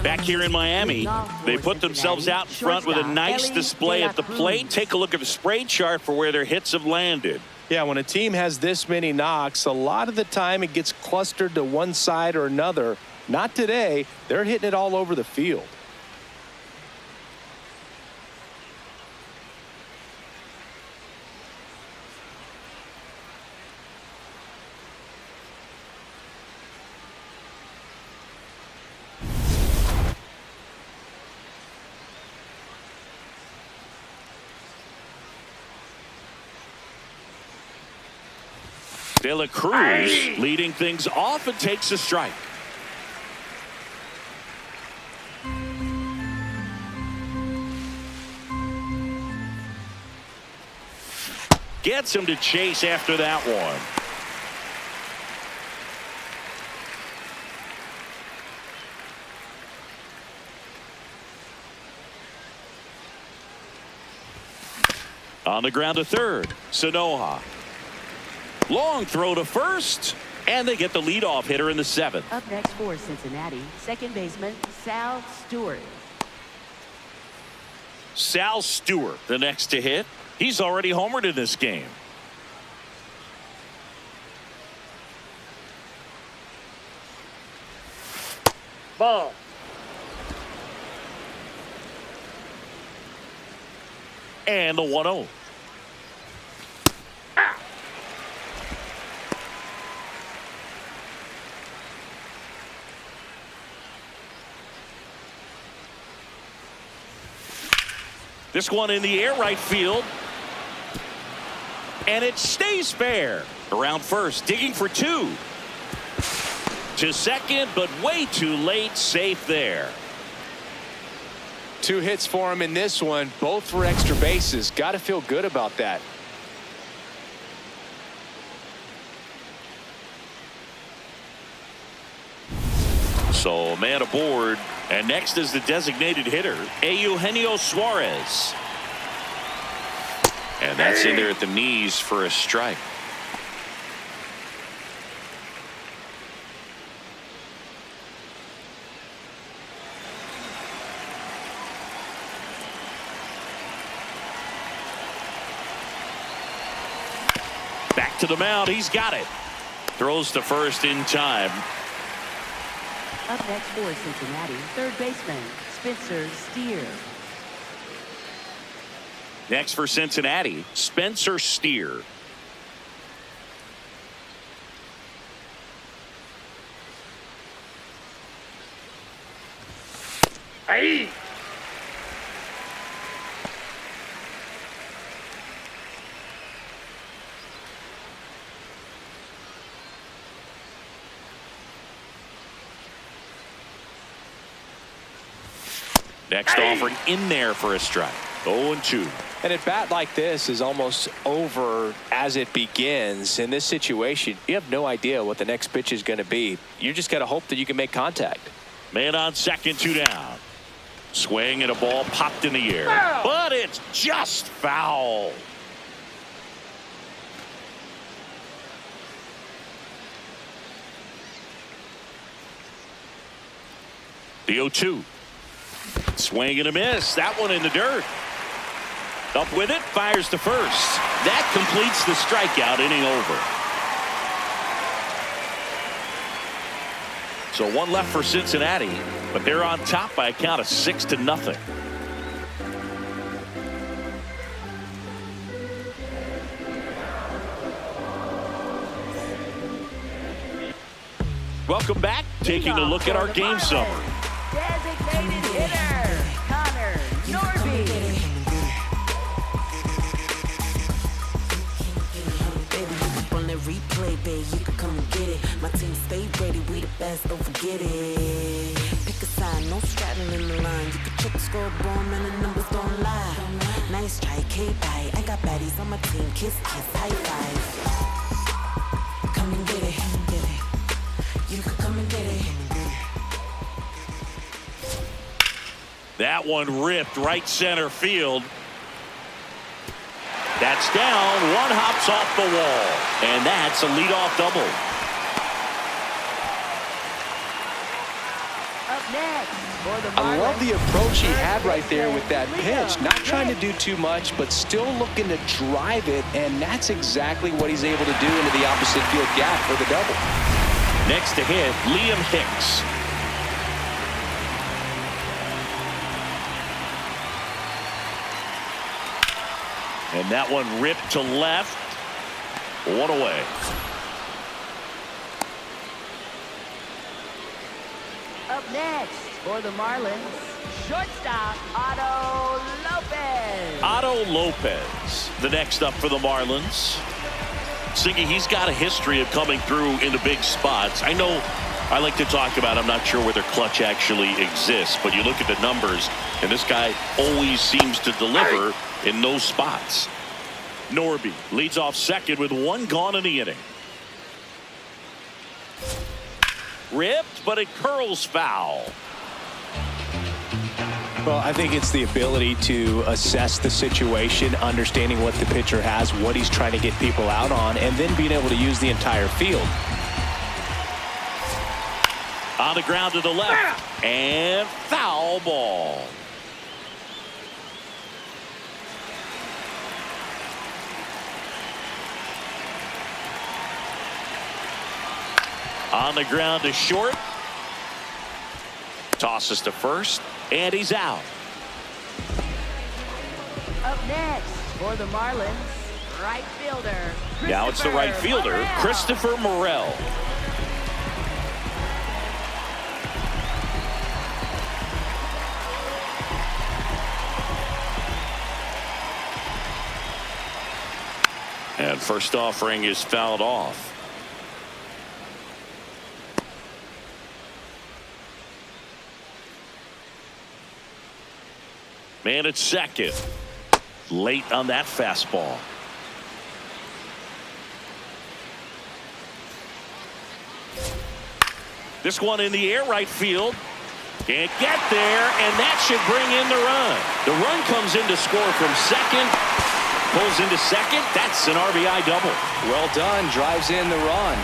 S1: Back here in Miami, they put themselves out in front with a nice display at the plate. Take a look at the spray chart for where their hits have landed.
S2: Yeah, when a team has this many knocks, a lot of the time it gets clustered to one side or another. Not today. They're hitting it all over the field.
S1: De La Cruz leading things off and takes a strike. Gets him to chase after that one. On the ground to third, Sanoha. Long throw to first, and they get the leadoff hitter in the 7th.
S3: Up next for Cincinnati, second baseman Sal Stewart.
S1: Sal Stewart, the next to hit. He's already homered in this game.
S4: Ball.
S1: And the 1-0. This one in the air, right field. And it stays fair. Around first, digging for 2. To second, but way too late. Safe there.
S2: 2 hits for him in this one, both for extra bases. Got to feel good about that.
S1: So man aboard, and next is the designated hitter, Eugenio Suarez. And that's in there at the knees for a strike. Back to the mound, he's got it. Throws to first in time.
S3: Up next for Cincinnati, third baseman Spencer Steer.
S1: Next for Cincinnati, Spencer Steer.
S4: Hey.
S1: Next offered in there for a strike. 0-2.
S2: And at bat like this is almost over as it begins. In this situation, you have no idea what the next pitch is going to be. You just got to hope that you can make contact.
S1: Man on second, 2 down. Swing and a ball popped in the air.
S4: Foul.
S1: But it's just foul. The 0-2. Swing and a miss. That one in the dirt. Up with it, fires to first. That completes the strikeout, inning over. So 1 left for Cincinnati, but they're on top by a count of 6-0. Welcome back. Taking a look at our game summary.
S3: Designated hitter Connor Norby.
S7: Replay, babe, you can come and get it. My team stay ready, we the best, don't forget it. Pick a side, no straddling the line. You can check the scoreboard, man, the numbers don't lie. Nice try, K-Bye. I got baddies on my team, kiss, kiss, high five. Come and get it, you can come and get it.
S1: That one ripped right center field. That's down. One hops off the wall. And that's a leadoff double.
S3: Up next for the
S2: I love the
S3: Marlins,
S2: approach he
S3: third
S2: had right there with that
S3: baseman,
S2: pitch. Not trying to
S3: Liam
S2: do too much, but still looking to drive it. And that's exactly what he's able to do into the opposite field gap for the double.
S1: Next to hit, Liam Hicks. And that one ripped to left. 1 away.
S3: Up next for the Marlins, shortstop Otto Lopez.
S1: Otto Lopez, the next up for the Marlins. Siggy, he's got a history of coming through into big spots. I know I like to talk about, I'm not sure whether clutch actually exists, but you look at the numbers, and this guy always seems to deliver in those spots. Norby leads off second with 1 gone in the inning. Ripped, but it curls foul.
S2: Well, I think it's the ability to assess the situation, understanding what the pitcher has, what he's trying to get people out on, and then being able to use the entire field.
S1: On the ground to the left, and foul ball. On the ground to short. Tosses to first, and he's out.
S3: Up next for the Marlins, right fielder.
S1: Now it's the right fielder, Christopher Morel. And first offering is fouled off. Man at second. Late on that fastball. This one in the air, right field. Can't get there, and that should bring in the run. The run comes in to score from second. Pulls into second. That's an RBI double.
S2: Well done. Drives in the run.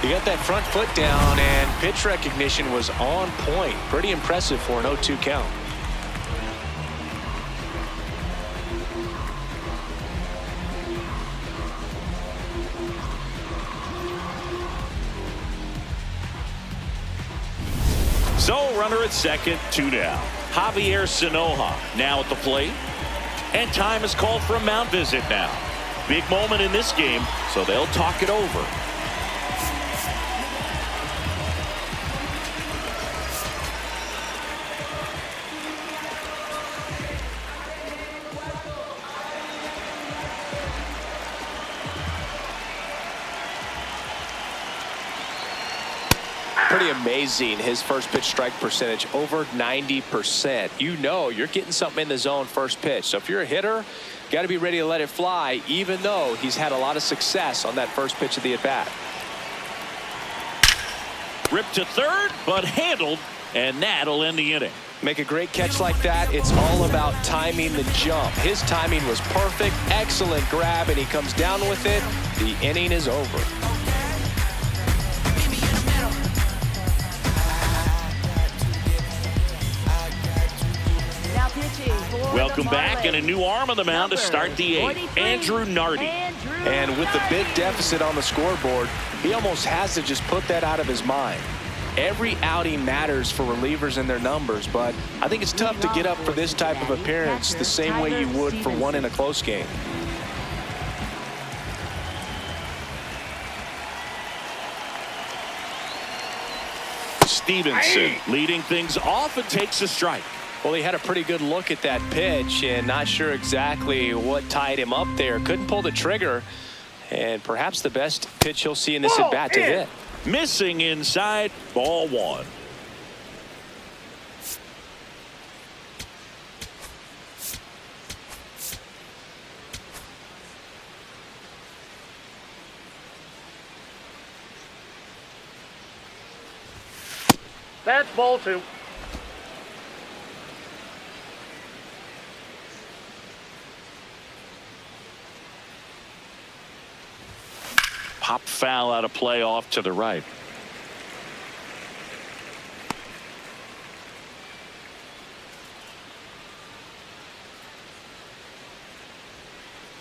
S2: You got that front foot down, and pitch recognition was on point. Pretty impressive for an 0-2 count.
S1: So runner at second, 2 down. Javier Sinoja now at the plate. And time is called for a mound visit now. Big moment in this game, so they'll talk it over.
S2: Pretty amazing, his first pitch strike percentage over 90%. You know you're getting something in the zone first pitch. So if you're a hitter, got to be ready to let it fly, even though he's had a lot of success on that first pitch of the at bat.
S1: Ripped to third, but handled, and that'll end the inning.
S2: Make a great catch like that. It's all about timing the jump. His timing was perfect. Excellent grab, and he comes down with it. The inning is over.
S1: Welcome back, and a new arm on the mound to start the eighth, Andrew Nardi.
S2: And with the big deficit on the scoreboard, he almost has to just put that out of his mind. Every outing matters for relievers and their numbers, but I think it's tough to get up for this type of appearance the same way you would for one in a close game.
S1: Stephenson leading things off and takes a strike.
S2: Well, he had a pretty good look at that pitch and not sure exactly what tied him up there. Couldn't pull the trigger, and perhaps the best pitch he'll see in this at bat to hit.
S1: Missing inside, ball one.
S4: That's ball two.
S1: Pop foul out of play off to the right.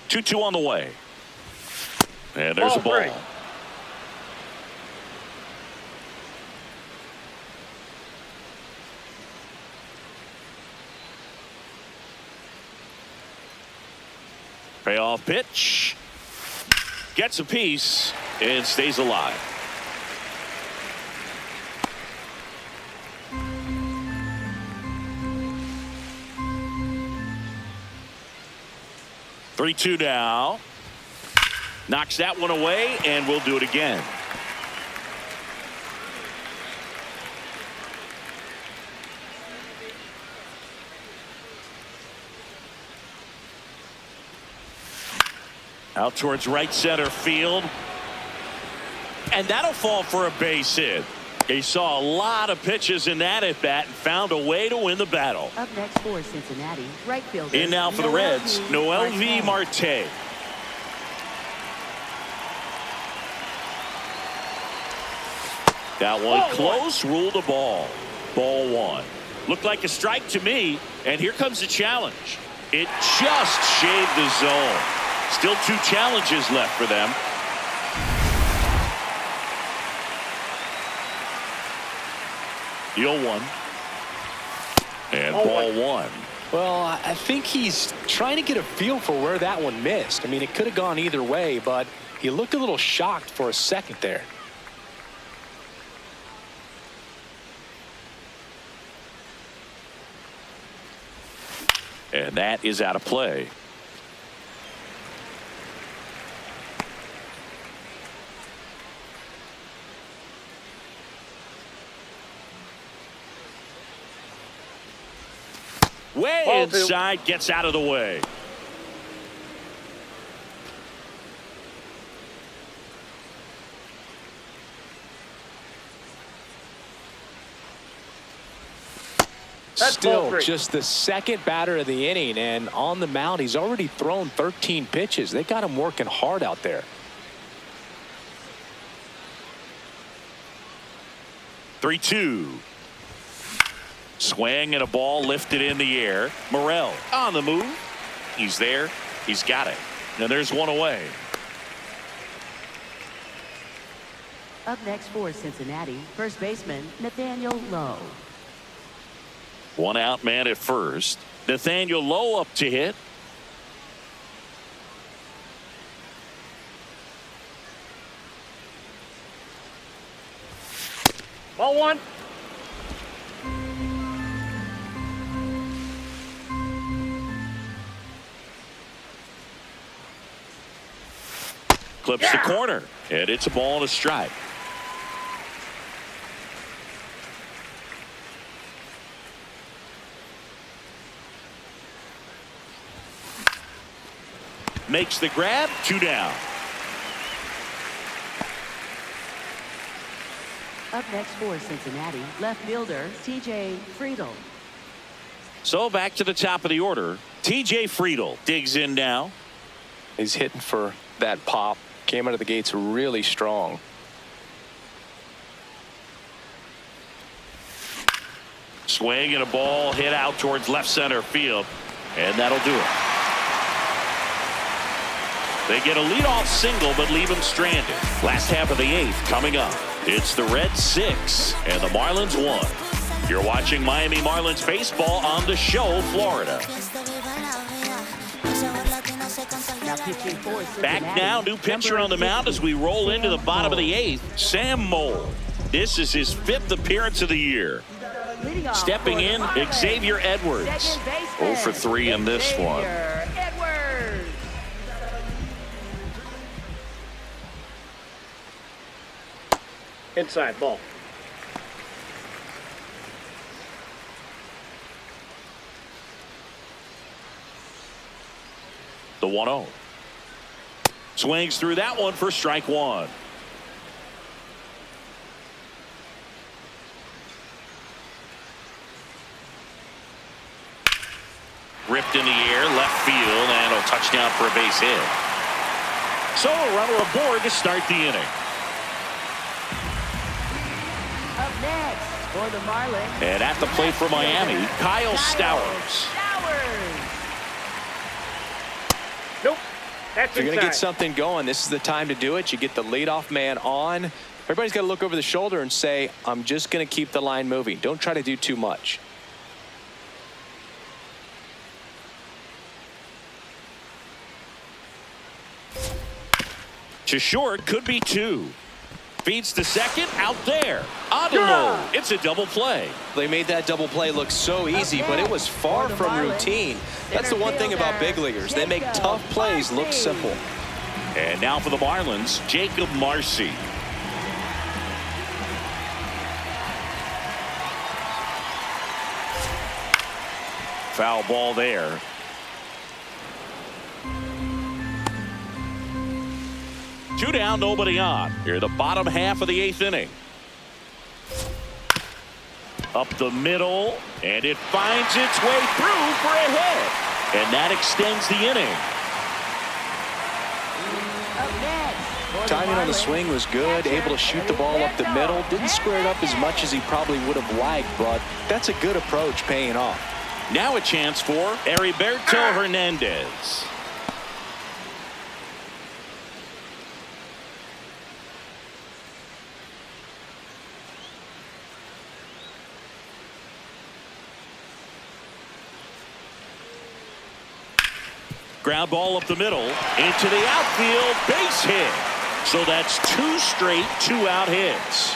S1: Two on the way. And there's a ball.
S4: Break.
S1: Payoff pitch. Gets a piece and stays alive. Three-two now. Knocks that one away, and we'll do it again. Out towards right center field. And that'll fall for a base hit. He saw a lot of pitches in that at bat and found a way to win the battle.
S3: Up next for Cincinnati, right fielder.
S1: In now for the Reds, Noelvi Marte. That one close, ruled a ball. Ball one. Looked like a strike to me, and here comes the challenge. It just shaved the zone. Still 2 challenges left for them. The 0-1. And ball one.
S2: Well, I think he's trying to get a feel for where that one missed. I mean, it could have gone either way, but he looked a little shocked for a second there.
S1: And that is out of play. Way inside, gets out of the way.
S2: Still just the second batter of the inning, and on the mound he's already thrown 13 pitches. They got him working hard out there.
S1: 3-2. Swing and a ball lifted in the air. Morel on the move. He's there. He's got it. And there's one away.
S3: Up next for Cincinnati, first baseman Nathaniel Lowe.
S1: 1 out man at first. Nathaniel Lowe up to hit.
S4: Ball one.
S1: Clips the corner, and it's a ball and a strike. Makes the grab, 2 down.
S3: Up next for Cincinnati, left fielder TJ Friedl.
S1: So back to the top of the order. TJ Friedl digs in now.
S2: He's hitting for that pop. Came out of the gates really strong.
S1: Swing and a ball hit out towards left center field, and that'll do it. They get a leadoff single but leave him stranded. Last half of the 8th coming up. It's the Reds 6 and the Marlins 1. You're watching Miami Marlins baseball on the show, Florida. Back now, new pitcher on the mound as we roll into the bottom of the 8th. Sam Moll. This is his 5th appearance of the year. Stepping in, Xavier Edwards. 0 for 3 in this one.
S4: Inside ball.
S1: The 1-0. Swings through that one for strike 1. Ripped in the air, left field, and a touchdown for a base hit. So a runner aboard to start the inning.
S3: Up next for the Marlins.
S1: And at the plate for Miami, Kyle Stowers.
S4: Nope. That's
S2: If you're going to
S4: inside.
S2: get something going, this is the time to do it. You get the leadoff man on. Everybody's got to look over the shoulder and say, I'm just going to keep the line moving. Don't try to do too much.
S1: To short, could be 2. Feeds to second, out there. Otto Lopez. It's a double play.
S2: They made that double play look so easy, but it was far from routine. That's the one thing about big leaguers. They make tough plays look simple.
S1: And now for the Marlins, Jakob Marsee. Foul ball there. Two down, nobody on. Here, the bottom half of the 8th inning. Up the middle, and it finds its way through for a hit. And that extends the inning.
S2: Timing on the swing was good, able to shoot the ball up the middle. Didn't square it up as much as he probably would have liked, but that's a good approach paying off.
S1: Now a chance for Heriberto Hernandez. Ground ball up the middle, into the outfield, base hit. So that's 2 straight 2-out hits.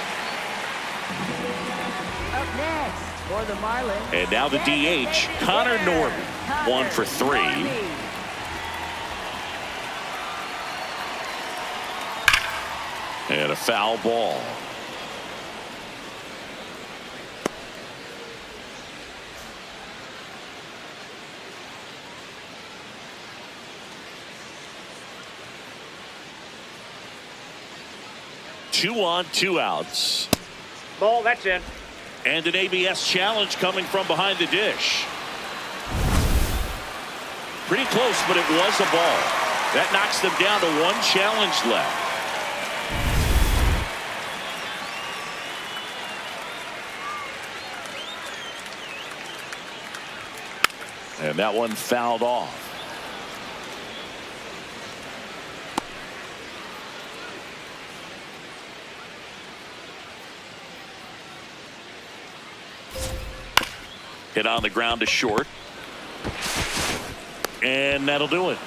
S3: Up next for the Marlins.
S1: And now the DH, Connor Norby, 1 for 3. And a foul ball. Two on, 2 outs.
S4: Ball, that's in.
S1: And an ABS challenge coming from behind the dish. Pretty close, but it was a ball. That knocks them down to 1 challenge left. And that one fouled off. Hit on the ground to short. And that'll do it.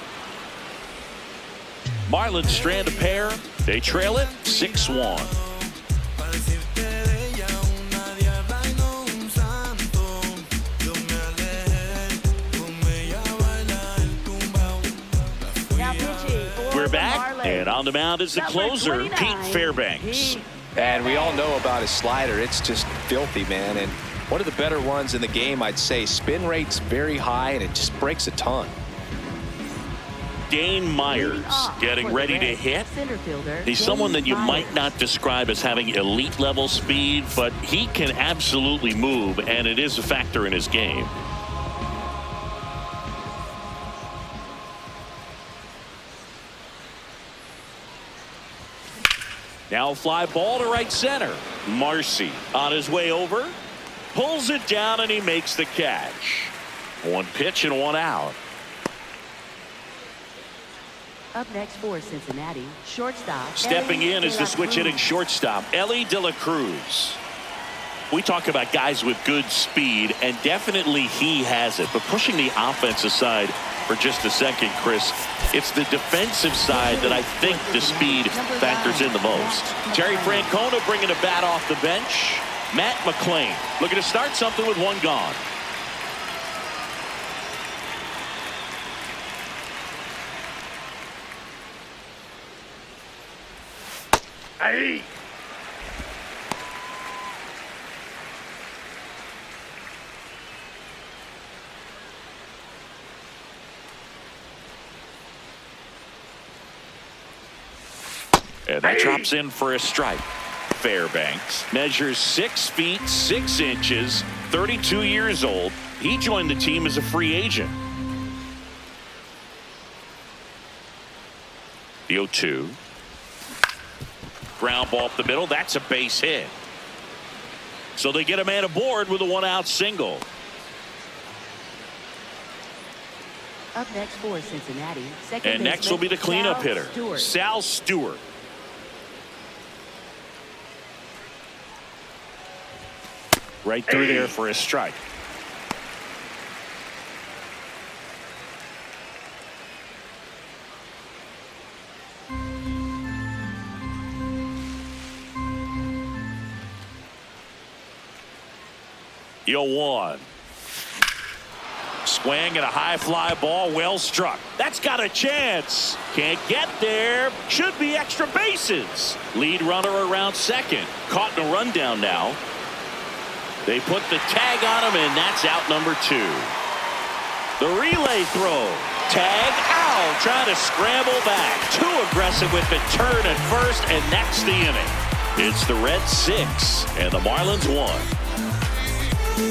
S1: Marlins strand a pair. They trail it 6-1. We're back, and on the mound is the closer, Pete Fairbanks.
S2: And we all know about his slider. It's just filthy, man. And one of the better ones in the game, I'd say. Spin rate's very high, and it just breaks a ton.
S1: Dane Myers getting ready to hit. He's someone that you might not describe as having elite level speed, but he can absolutely move, and it is a factor in his game. Now a fly ball to right center. Marsee on his way over. Pulls it down, and he makes the catch. 1 pitch and 1 out.
S3: Up next for Cincinnati, shortstop.
S1: Stepping in is the switch hitting shortstop, Elly De La Cruz. We talk about guys with good speed, and definitely he has it. But pushing the offense aside for just a second, Chris, it's the defensive side that I think the speed factors in the most. Terry Francona bringing a bat off the bench. Matt McClain looking to start something with 1 gone.
S4: Hey.
S1: And that drops in for a strike. Fairbanks measures 6 feet 6 inches, 32 years old. He joined the team as a free agent. The 0-2. Ground ball up the middle. That's a base hit. So they get a man aboard with a 1-out single.
S3: Up next for Cincinnati.
S1: And next will be the cleanup hitter, Sal Stewart. Right through there for a strike. Yo, 1. Swing and a high fly ball, well struck. That's got a chance. Can't get there. Should be extra bases. Lead runner around second. Caught in a rundown now. They put the tag on him, and that's out number 2. The relay throw. Tag out. Trying to scramble back. Too aggressive with the turn at first, and that's the inning. It's the Reds 6 and the Marlins 1.
S3: Now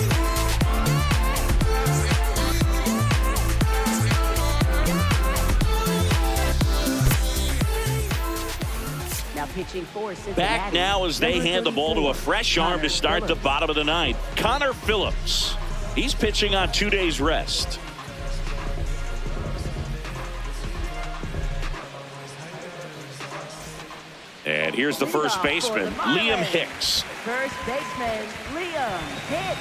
S3: pitching for Cincinnati.
S1: Back now as they hand the ball to a fresh arm to start the bottom of the ninth. Connor Phillips. He's pitching on 2 days rest. And here's the first baseman, Liam Hicks.
S3: First baseman, Liam Hicks.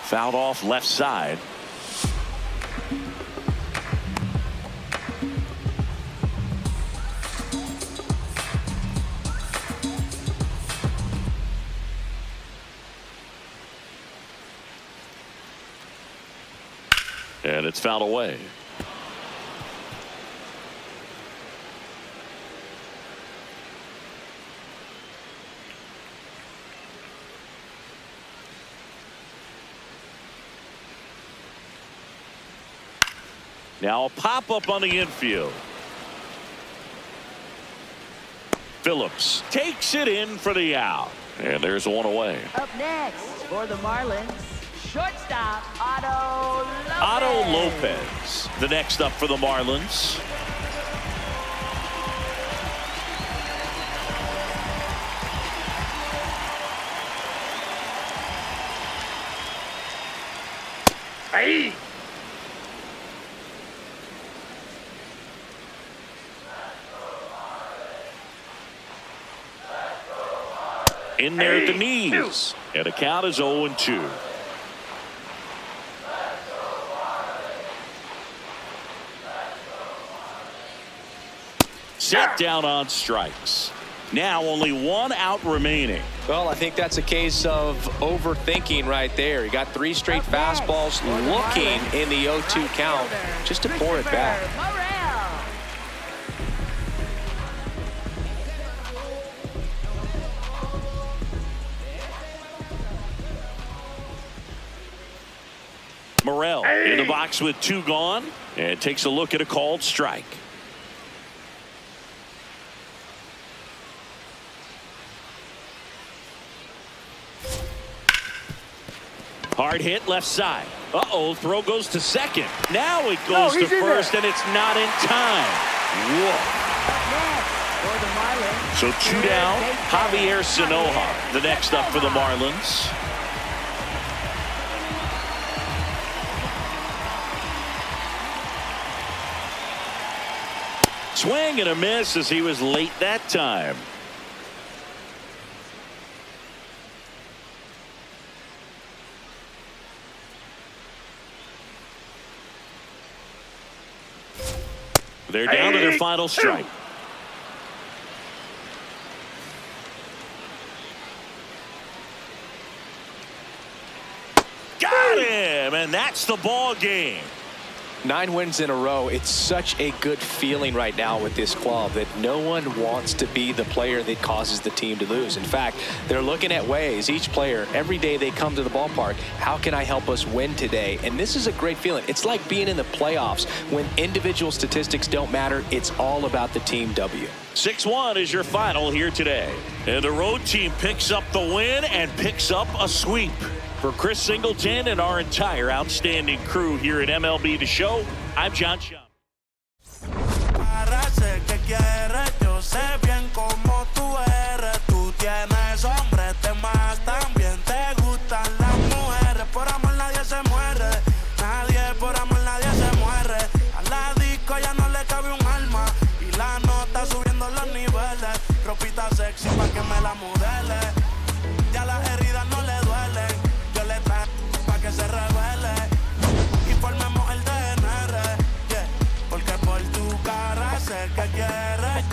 S1: Fouled off left side. And it's fouled away. Now a pop-up on the infield. Phillips takes it in for the out. And there's one away.
S3: Up next for the Marlins, shortstop Otto Lopez.
S1: Otto Lopez, the next up for the Marlins.
S4: Ahí.
S1: In there at the knees. And the count is 0-2. Set down on strikes. Now only one out remaining.
S2: Well, I think that's a case of overthinking right there. He got 3 straight fastballs looking in the 0-2 count just to pour it back.
S1: Morel in the box with 2 gone and takes a look at a called strike. Hard hit left side. Uh-oh, throw goes to second. Now it goes to first, and it's not in time. Whoa. So 2 down. Javier Sinoja, the next up for the Marlins. Swing and a miss as he was late that time. They're down to their final strike. Got him, and that's the ball game.
S2: 9 wins in a row. It's such a good feeling right now with this club that no one wants to be the player that causes the team to lose. In fact, they're looking at ways, each player, every day they come to the ballpark, how can I help us win today? And this is a great feeling. It's like being in the playoffs. When individual statistics don't matter, it's all about the team W.
S1: 6-1 is your final here today. And the road team picks up the win and picks up a sweep. For Chris Singleton and our entire outstanding crew here at MLB The Show, I'm John Shum.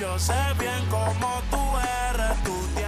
S5: Yo sé bien cómo tú eres, tú tienes